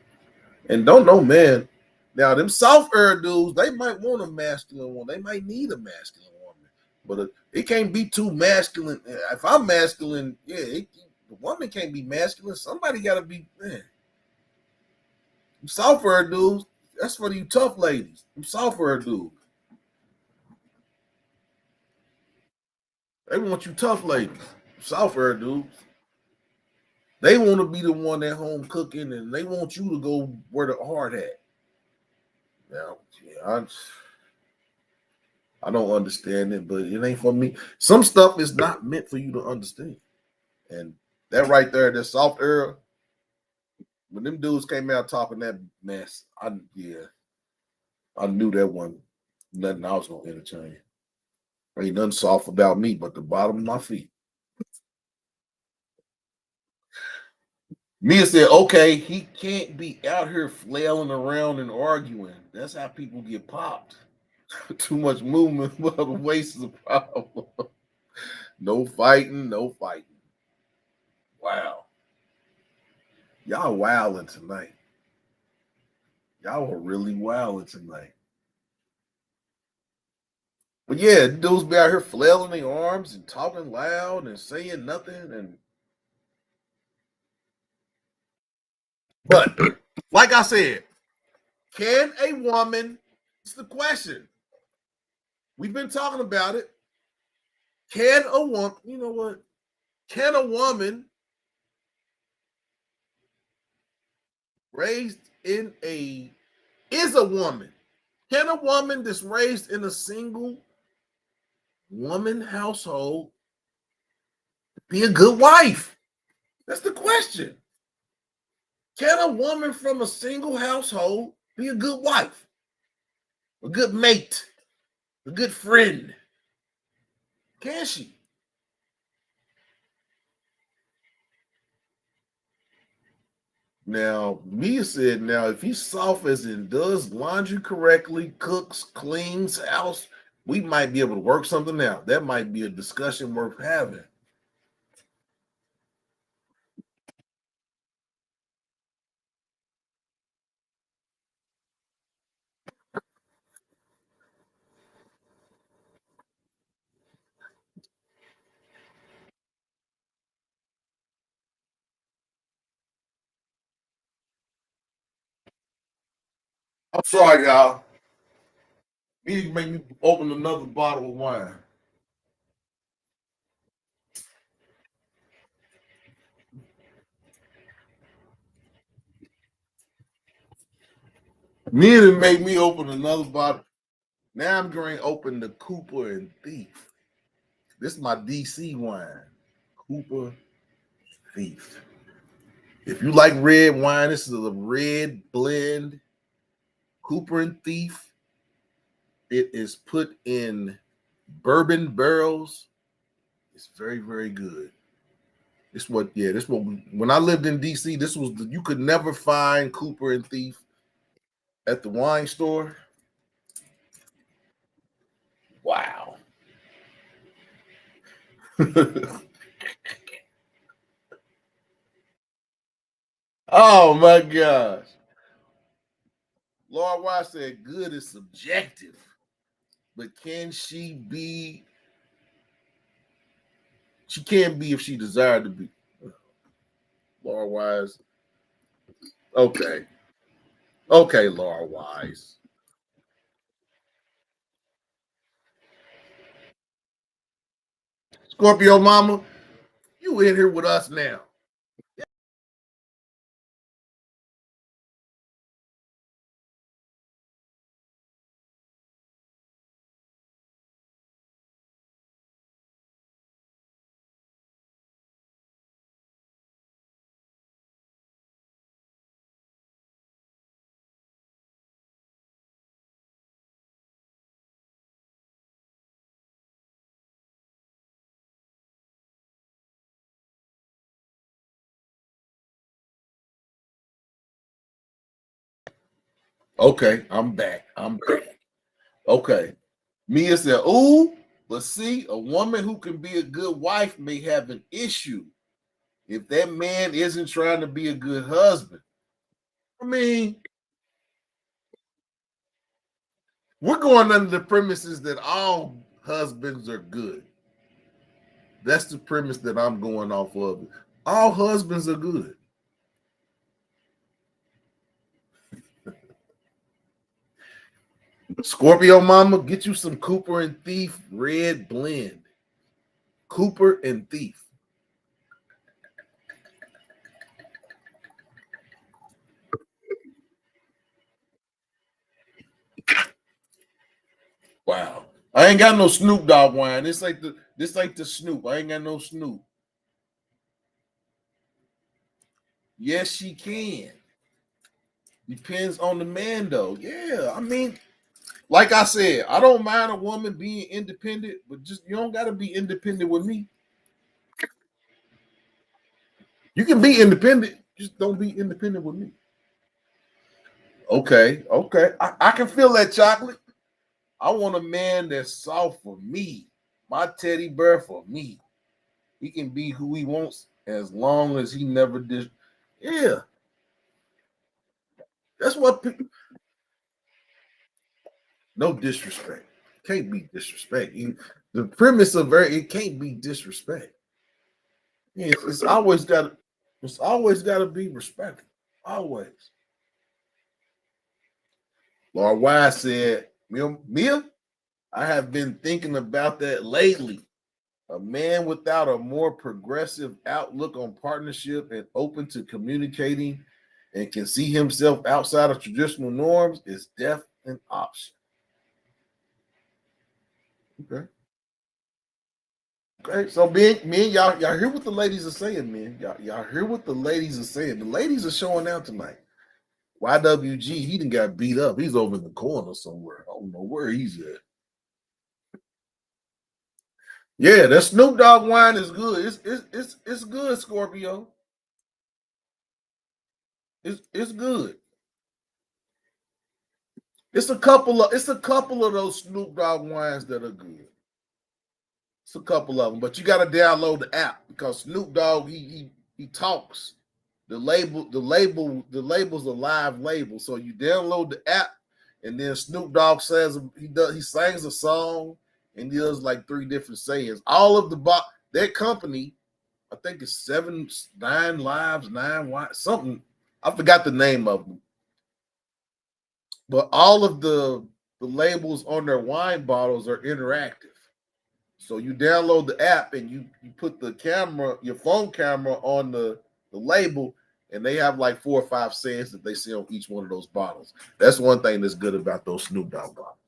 And don't know, man. Now, them soft air dudes, they might want a masculine one. They might need a masculine woman. But it can't be too masculine. If I'm masculine, the woman can't be masculine. Somebody got to be, man. Soft for her dudes. That's for you tough ladies. Soft for her dudes. They want you tough ladies. Soft for her dudes. They want to be the one at home cooking, and they want you to go where the heart at. Now, yeah, I don't understand it, but it ain't for me. Some stuff is not meant for you to understand. And that right there, that soft era, when them dudes came out talking that mess, I knew that one nothing I was gonna entertain. Ain't nothing soft about me but the bottom of my feet. Mia said, okay, he can't be out here flailing around and arguing. That's how people get popped. Too much movement, but the waist is a problem. No fighting, no fighting. Wow. Y'all wilding tonight. Y'all were really wilding tonight. But yeah, dudes be out here flailing their arms and talking loud and saying nothing. But like I said, can a woman? It's the question. We've been talking about it. Can a woman? You know what? Can a woman raised in a is a woman? Can a woman that's raised in a single woman household be a good wife? That's the question. Can a woman from a single household be a good wife, a good mate, a good friend? Can she? Now, Mia said, now, if he's soft as in does laundry correctly, cooks, cleans house, we might be able to work something out. That might be a discussion worth having. I'm sorry, y'all. You need to make me open another bottle of wine. Need to make me open another bottle. Now I'm going to open the Cooper and Thief. This is my DC wine. Cooper Thief. If you like red wine, this is a red blend. Cooper and Thief. It is put in bourbon barrels. It's very, very good. When I lived in DC, you could never find Cooper and Thief at the wine store. Wow. Oh my gosh. Lord Wise said good is subjective, but she can be if she desired to be. Laura Wise. Okay. Okay, Laura Wise. Scorpio Mama, you in here with us now. Okay, I'm back. I'm back. Okay. Mia said, ooh, but see, a woman who can be a good wife may have an issue if that man isn't trying to be a good husband. I mean, we're going under the premises that all husbands are good. That's the premise that I'm going off of. All husbands are good. Scorpio mama, get you some Cooper and Thief red blend. Cooper and Thief. Wow. I ain't got no Snoop Dogg wine. This like the Snoop. I ain't got no Snoop. Yes, she can. Depends on the man though. Yeah. I mean, like I said, I don't mind a woman being independent, but just you don't gotta be independent with me. You can be independent, just don't be independent with me. Okay, okay. I can feel that chocolate. I want a man that's soft for me, my teddy bear for me. He can be who he wants as long as he never did. Yeah, that's what people. No disrespect. Can't be disrespect. The premise of it can't be disrespect. Yeah, it's always got to be respectful. Always. Lord Wise said, Mia, I have been thinking about that lately. A man without a more progressive outlook on partnership and open to communicating and can see himself outside of traditional norms is deaf an option. Okay. Okay. So men, y'all hear what the ladies are saying, man. Y'all hear what the ladies are saying. The ladies are showing out tonight. YWG, he done got beat up. He's over in the corner somewhere. I don't know where he's at. Yeah, that Snoop Dogg wine is good. It's good, Scorpio. It's good. It's a couple of those Snoop Dogg wines that are good. It's a couple of them, but you got to download the app because Snoop Dogg he talks. The label's a live label. So you download the app, and then Snoop Dogg says he sings a song and he does like 3 different sayings. All of that company, I think it's 9 lives, 9 something. I forgot the name of them, but all of the labels on their wine bottles are interactive. So you download the app and you put your phone camera on the label, and they have like 4 or 5 sayings that they say on each one of those bottles. That's one thing that's good about those Snoop Dogg bottles.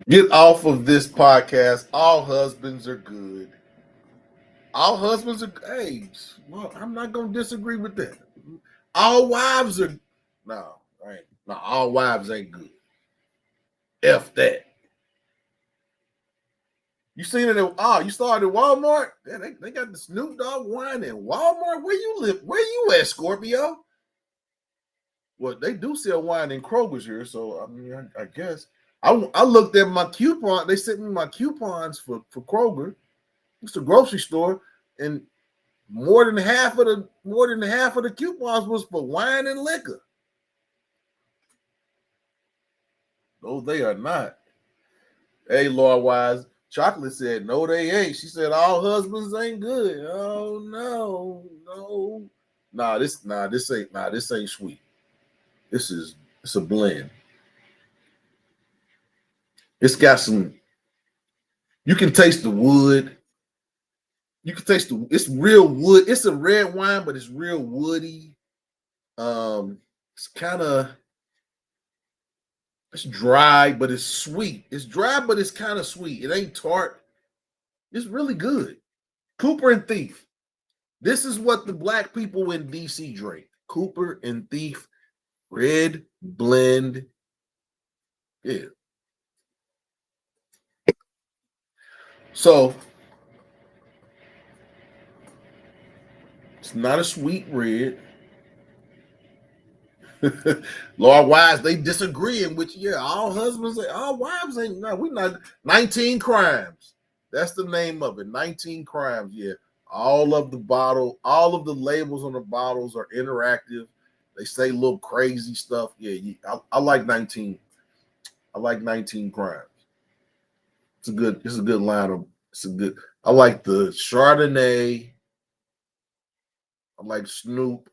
Get off of this podcast. All husbands are good. All husbands are hey, well, I'm not gonna disagree with that. All wives are no, right. No, all wives ain't good. F that. You seen it you saw it at Walmart? Yeah, they got the Snoop Dogg wine in Walmart. Where you live? Where you at, Scorpio? Well, they do sell wine in Kroger's here, so I mean, I guess. I looked at my coupon. They sent me my coupons for Kroger. It's a grocery store, and more than half of the coupons was for wine and liquor. No, they are not. Hey, Lord Wise, Chocolate said, no, they ain't. She said, all husbands ain't good. Oh, no, no. This ain't sweet. It's a blend. It's got some, you can taste the wood. You can taste it's real wood. It's a red wine, but it's real woody. It's kind of, it's dry, but it's sweet. It's dry, but it's kind of sweet. It ain't tart. It's really good. Cooper and Thief. This is what the black people in DC drink. Cooper and Thief red blend. Yeah. So it's not a sweet red. Lord Wise, they disagreeing with you. Yeah, all husbands, all wives ain't no, we not 19 crimes. That's the name of it. 19 crimes. Yeah. All of the labels on the bottles are interactive. They say little crazy stuff. Yeah, I like 19. I like 19 crimes. It's a good line of it's a good I like the Chardonnay. I like Snoop.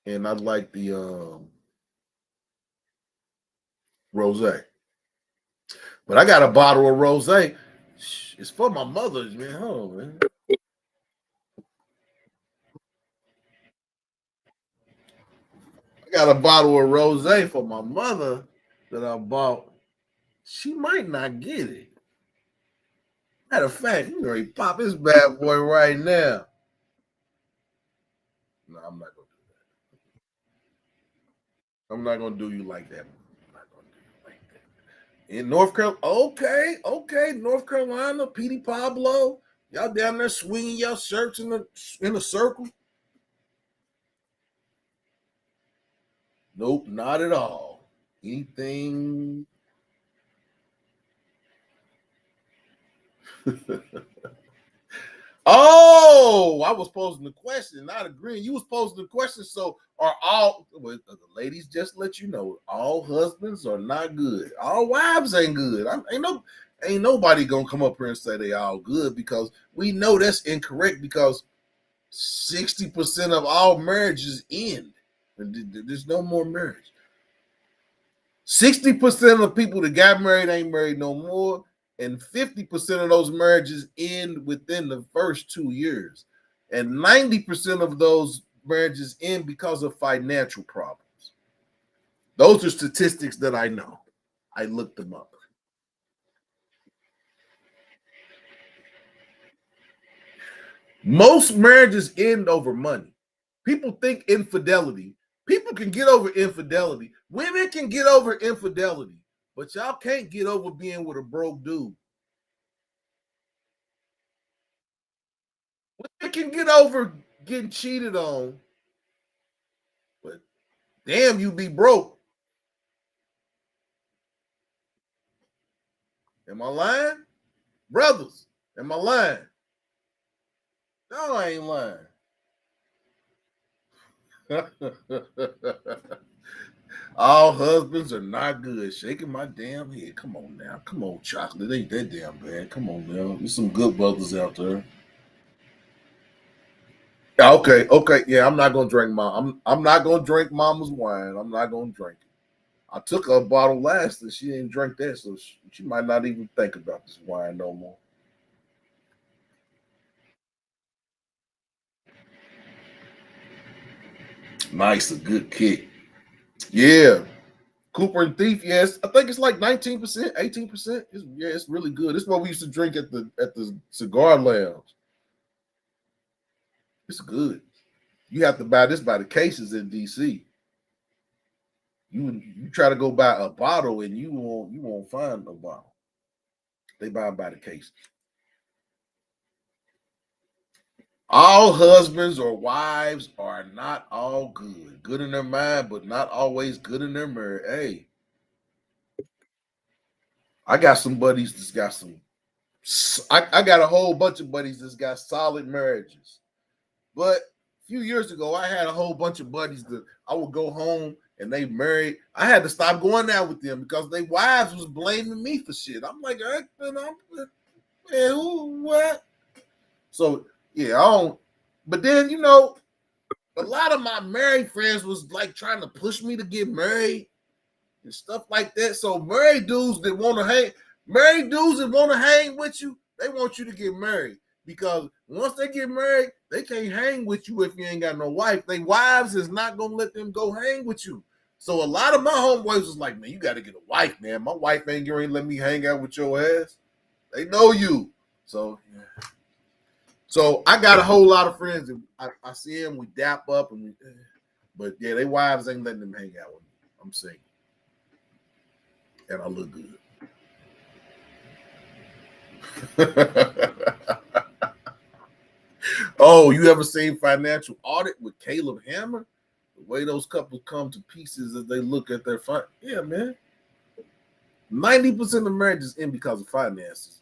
and I like the rosé. But I got a bottle of rosé. It's for my mother's, man. Hold on, man. I got a bottle of rosé for my mother that I bought. She might not get it. Matter of fact, you ready to pop this bad boy right now. No, I'm not gonna do that. I'm not gonna do you like that. I'm not gonna do you like that. In North Carolina, okay, North Carolina, Petey Pablo, y'all down there swinging y'all shirts in a circle. Nope, not at all. Anything. Oh, I was posing the question, not agreeing. You was posing the question. So, are all well, the ladies just let you know all husbands are not good. All wives ain't good. Ain't nobody gonna come up here and say they all good because we know that's incorrect because 60% of all marriages end. There's no more marriage. 60% of people that got married ain't married no more, and 50% of those marriages end within the first 2 years, and 90% of those marriages end because of financial problems. Those are statistics that I know. I looked them up. Most marriages end over money. People think infidelity. People can get over infidelity. Women can get over infidelity, but y'all can't get over being with a broke dude. Women can get over getting cheated on, but damn, you be broke. Am I lying? Brothers, am I lying? No, I ain't lying. All husbands are not good. Shaking my damn head. Come on now. Come on, chocolate. It ain't that damn bad. Come on now. There's some good brothers out there. Yeah, okay. Yeah, I'm not gonna drink I'm not gonna drink mama's wine. I'm not gonna drink it. I took a bottle last and she didn't drink that, so she might not even think about this wine no more. Nice, a good kick. Yeah. Cooper and Thief, yes. I think it's like 19%, 18%. It's really good. It's what we used to drink at the cigar lounge. It's good. You have to buy this by the cases in DC. You try to go buy a bottle and you won't find a bottle. They buy them by the cases. All husbands or wives are not all good. Good in their mind, but not always good in their marriage. Hey, I got some buddies that's got some. I got a whole bunch of buddies that's got solid marriages. But a few years ago, I had a whole bunch of buddies that I would go home and they married. I had to stop going out with them because their wives was blaming me for shit. I'm like, man, what? So yeah, I don't. But then a lot of my married friends was like trying to push me to get married and stuff like that. So married dudes that want to hang with you, they want you to get married because once they get married, they can't hang with you if you ain't got no wife. They wives is not gonna let them go hang with you. So a lot of my homeboys was like, man, you got to get a wife, man. My wife ain't gonna let me hang out with your ass. They know you. So yeah. So I got a whole lot of friends and I see them, we dap up but yeah, they wives ain't letting them hang out with me. I'm single. And I look good. Oh, you ever seen Financial Audit with Caleb Hammer? The way those couples come to pieces as they look at their yeah, man. 90% of marriages end because of finances.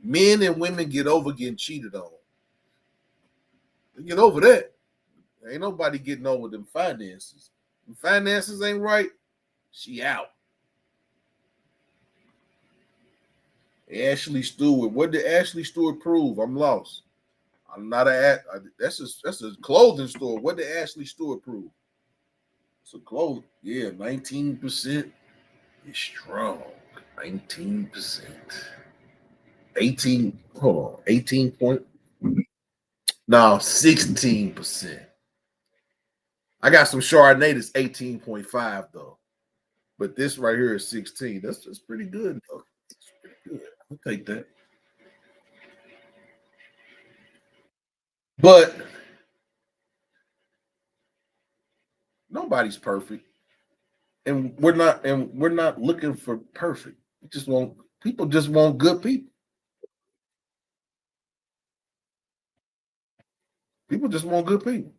Men and women get over getting cheated on. They get over that. Ain't nobody getting over them finances. When finances ain't right, she out. Ashley Stewart. What did Ashley Stewart prove? I'm lost. I'm not that's a clothing store. What did Ashley Stewart prove? So close. Yeah, 19% is strong. 19%. 18. Hold on. 18 point. No, 16%. I got some Chardonnay that's 18.5 though. But this right here is 16. That's just pretty good though. It's pretty good. I'll take that. But nobody's perfect. And we're not looking for perfect. We just want people just want good people. People just want good people.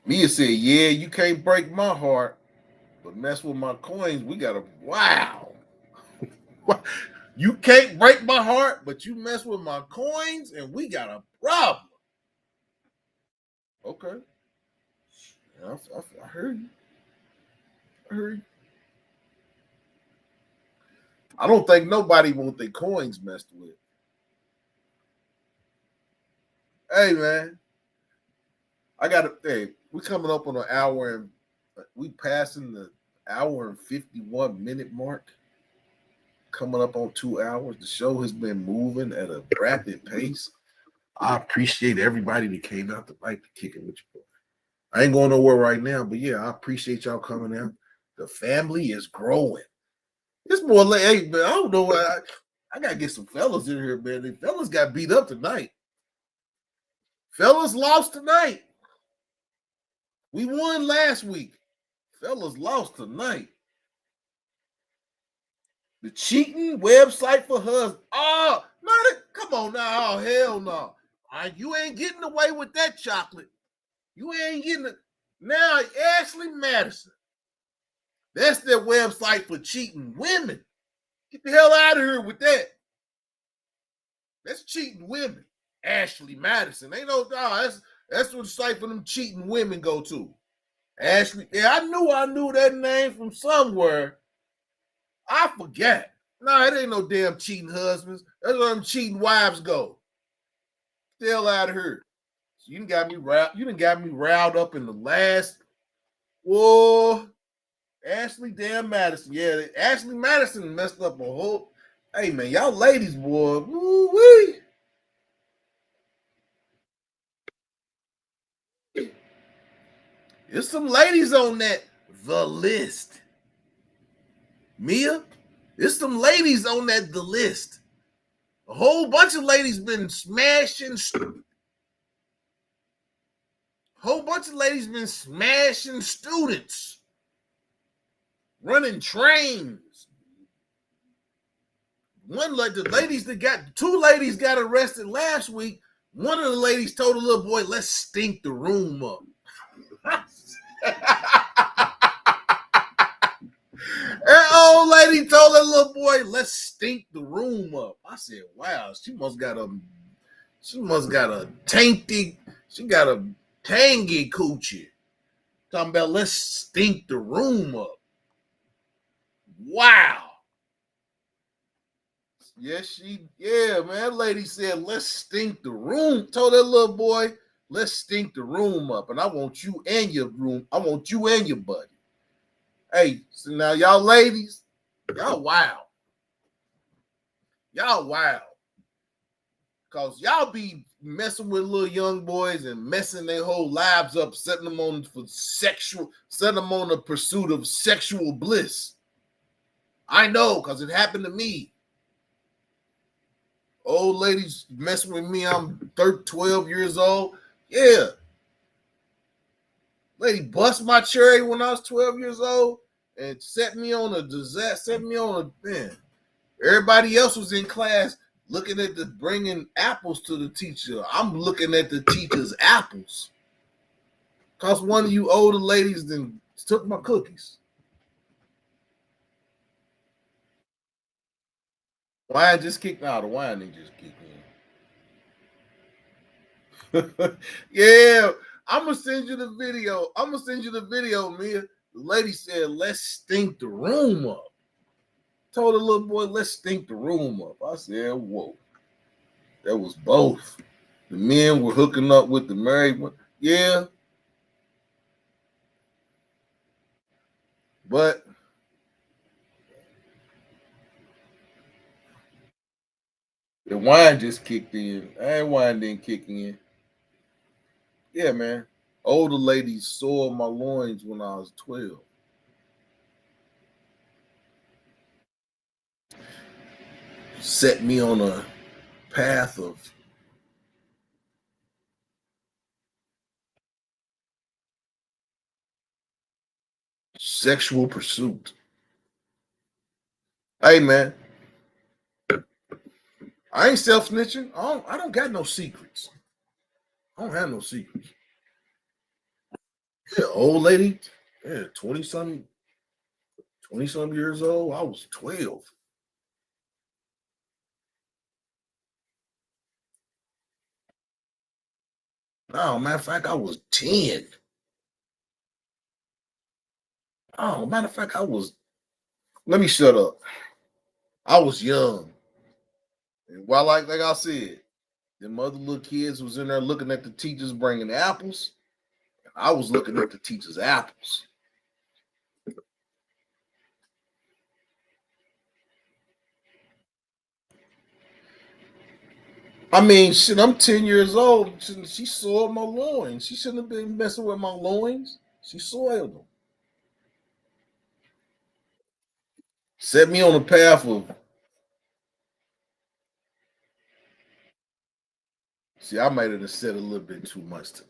Mia said, "Yeah, you can't break my heart, but mess with my coins. We got to wow. You can't break my heart, but you mess with my coins, and we got a problem." Okay, I heard you. I heard you. I don't think nobody want their coins messed with. Hey man, I got to. Hey, we coming up on an hour and we passing the hour and 51-minute mark. Coming up on 2 hours. The show has been moving at a rapid pace. I appreciate everybody that came out tonight to kick it with you. I ain't going nowhere right now, but yeah, I appreciate y'all coming out. The family is growing. It's more like, hey, man, I don't know. I gotta get some fellas in here, man. The fellas got beat up tonight. Fellas lost tonight. We won last week. Fellas lost tonight. The cheating website for husbands. Oh, man, come on now. Oh, hell no. You ain't getting away with that chocolate. You ain't getting it. Now, Ashley Madison. That's their website for cheating women. Get the hell out of here with that. That's cheating women. Ashley Madison. Ain't no that's what the site for them cheating women go to. Ashley. Yeah, I knew that name from somewhere. I forgot. No, it ain't no damn cheating husbands. That's where them cheating wives go. Get the hell out of here. So you done got me riled up in the last. Whoa. Ashley damn Madison. Yeah, Ashley Madison messed up a whole. Hey man, y'all ladies, boy. Woo-wee. There's some ladies on that the list. Mia, there's some ladies on that the list. A whole bunch of ladies been smashing. Whole bunch of ladies been smashing students, running trains. One like the ladies that got two ladies got arrested last week. One of the ladies told a little boy, "Let's stink the room up." That old lady told that little boy, "Let's stink the room up." I said, "Wow, she must got a tainty, she got a tangy coochie." Talking about let's stink the room up. Wow. Yeah, man. That lady said, "Let's stink the room." Told that little boy, "Let's stink the room up." And I want you and your room. I want you and your buddy. Hey, so now y'all ladies, y'all wild. Y'all wild. Cause y'all be messing with little young boys and messing their whole lives up, setting them on the pursuit of sexual bliss. I know, cause it happened to me. Old ladies messing with me. I'm 12 years old. Yeah. Lady bust my cherry when I was 12 years old and set me on a disaster, set me on a man. Everybody else was in class looking at bringing apples to the teacher. I'm looking at the teacher's apples. Cause one of you older ladies then took my cookies. Wine just kicked out. The wine they just kicked in. Yeah, I'm gonna send you the video. Mia. The lady said, "Let's stink the room up." Told the little boy, "Let's stink the room up." I said, "Whoa." That was both. The men were hooking up with the married one. Yeah, but the wine just kicked in. That wine didn't kick in. Yeah, man. Older ladies soiled my loins when I was 12. Set me on a path of sexual pursuit. Hey, man, I ain't self snitching. I don't got no secrets. I don't have no secrets. Yeah, old lady. Yeah, 20 some years old. I was 12. No, matter of fact, I was 10. Oh, matter of fact, I was. Let me shut up. I was young. And while like I said, them other little kids was in there looking at the teachers bringing apples. I was looking at the teachers' apples. I mean, shit, I'm 10 years old. She soiled my loins. She shouldn't have been messing with my loins. She soiled them. Set me on a path of. See, I might have said a little bit too much to.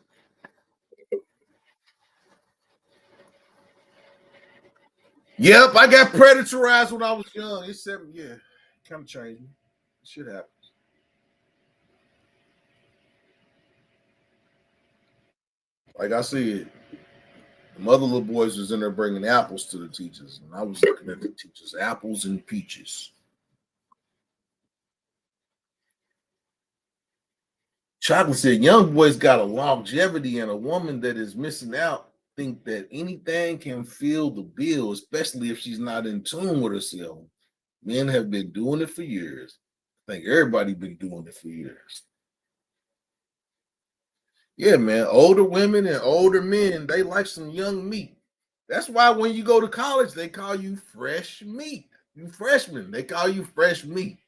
Yep, I got predatorized when I was young. It said, yeah, kind of changed me. Shit happen. Like I said, the other little boys was in there bringing apples to the teachers, and I was looking at the teachers, apples and peaches. Chocolate said, "Young boys got a longevity, and a woman that is missing out think that anything can fill the bill, especially if she's not in tune with herself. Men have been doing it for years. I think everybody been doing it for years. Yeah, man. Older women and older men, they like some young meat. That's why when you go to college, they call you fresh meat. You freshman, they call you fresh meat.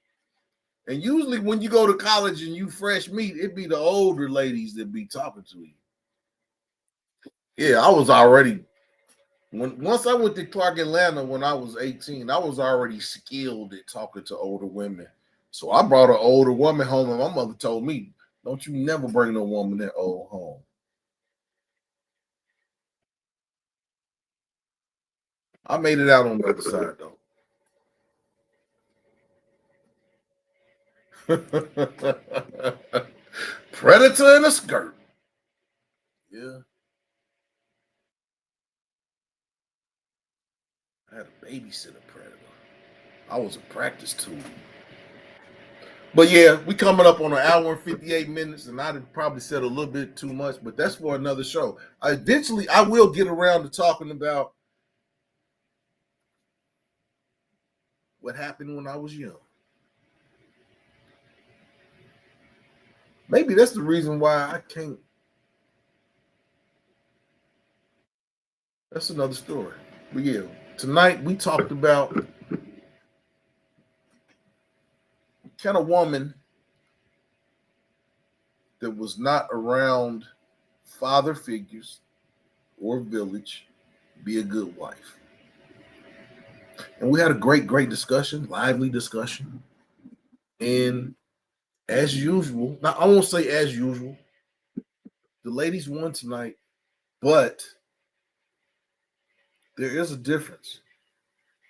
And usually when you go to college and you fresh meat, it be the older ladies that be talking to you. Yeah, I was already once I went to Clark Atlanta when I was 18, I was already skilled at talking to older women. So I brought an older woman home, and my mother told me, "Don't you never bring no woman that old home." I made it out on the other side though. Predator in a skirt. Yeah, I had a babysitter predator. I was a practice tool. But yeah, we coming up on an hour and 58 minutes, and I probably said a little bit too much, but that's for another show. Eventually, I will get around to talking about what happened when I was young. Maybe that's the reason why I can't. That's another story. But yeah, tonight we talked about can a woman that was not around father figures or village be a good wife? And we had a great discussion, lively discussion. And as usual, now I won't say as usual, the ladies won tonight, but there is a difference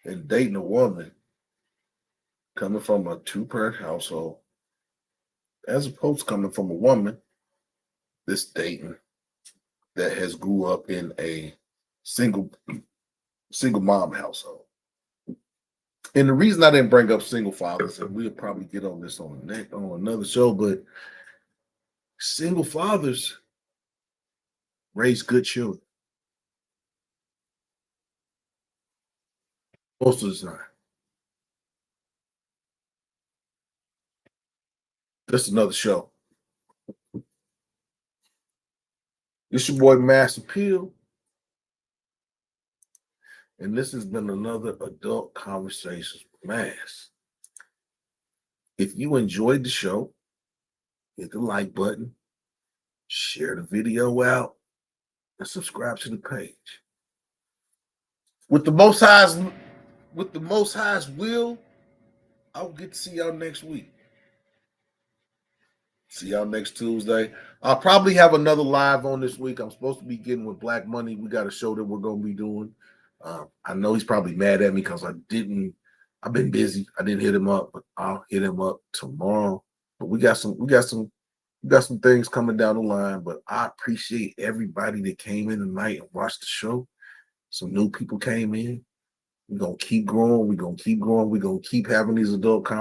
in dating a woman coming from a two-parent household as opposed to coming from a woman that's dating that has grew up in a single single mom household. And the reason I didn't bring up single fathers, and we'll probably get on this on another show, but single fathers raise good children most of the time. That's another show. It's your boy Mass Appeal. And this has been another Adult Conversations with Mass. If you enjoyed the show, hit the like button, share the video out, and subscribe to the page. With the Most High's will, I'll get to see y'all next week. See y'all next Tuesday. I'll probably have another live on this week. I'm supposed to be getting with Black Money. We got a show that we're going to be doing. I know he's probably mad at me because I've been busy. I didn't hit him up, but I'll hit him up tomorrow. But we got some things coming down the line. But I appreciate everybody that came in tonight and watched the show. Some new people came in. We're going to keep growing. We're going to keep growing. We're going to keep having these adult conversations.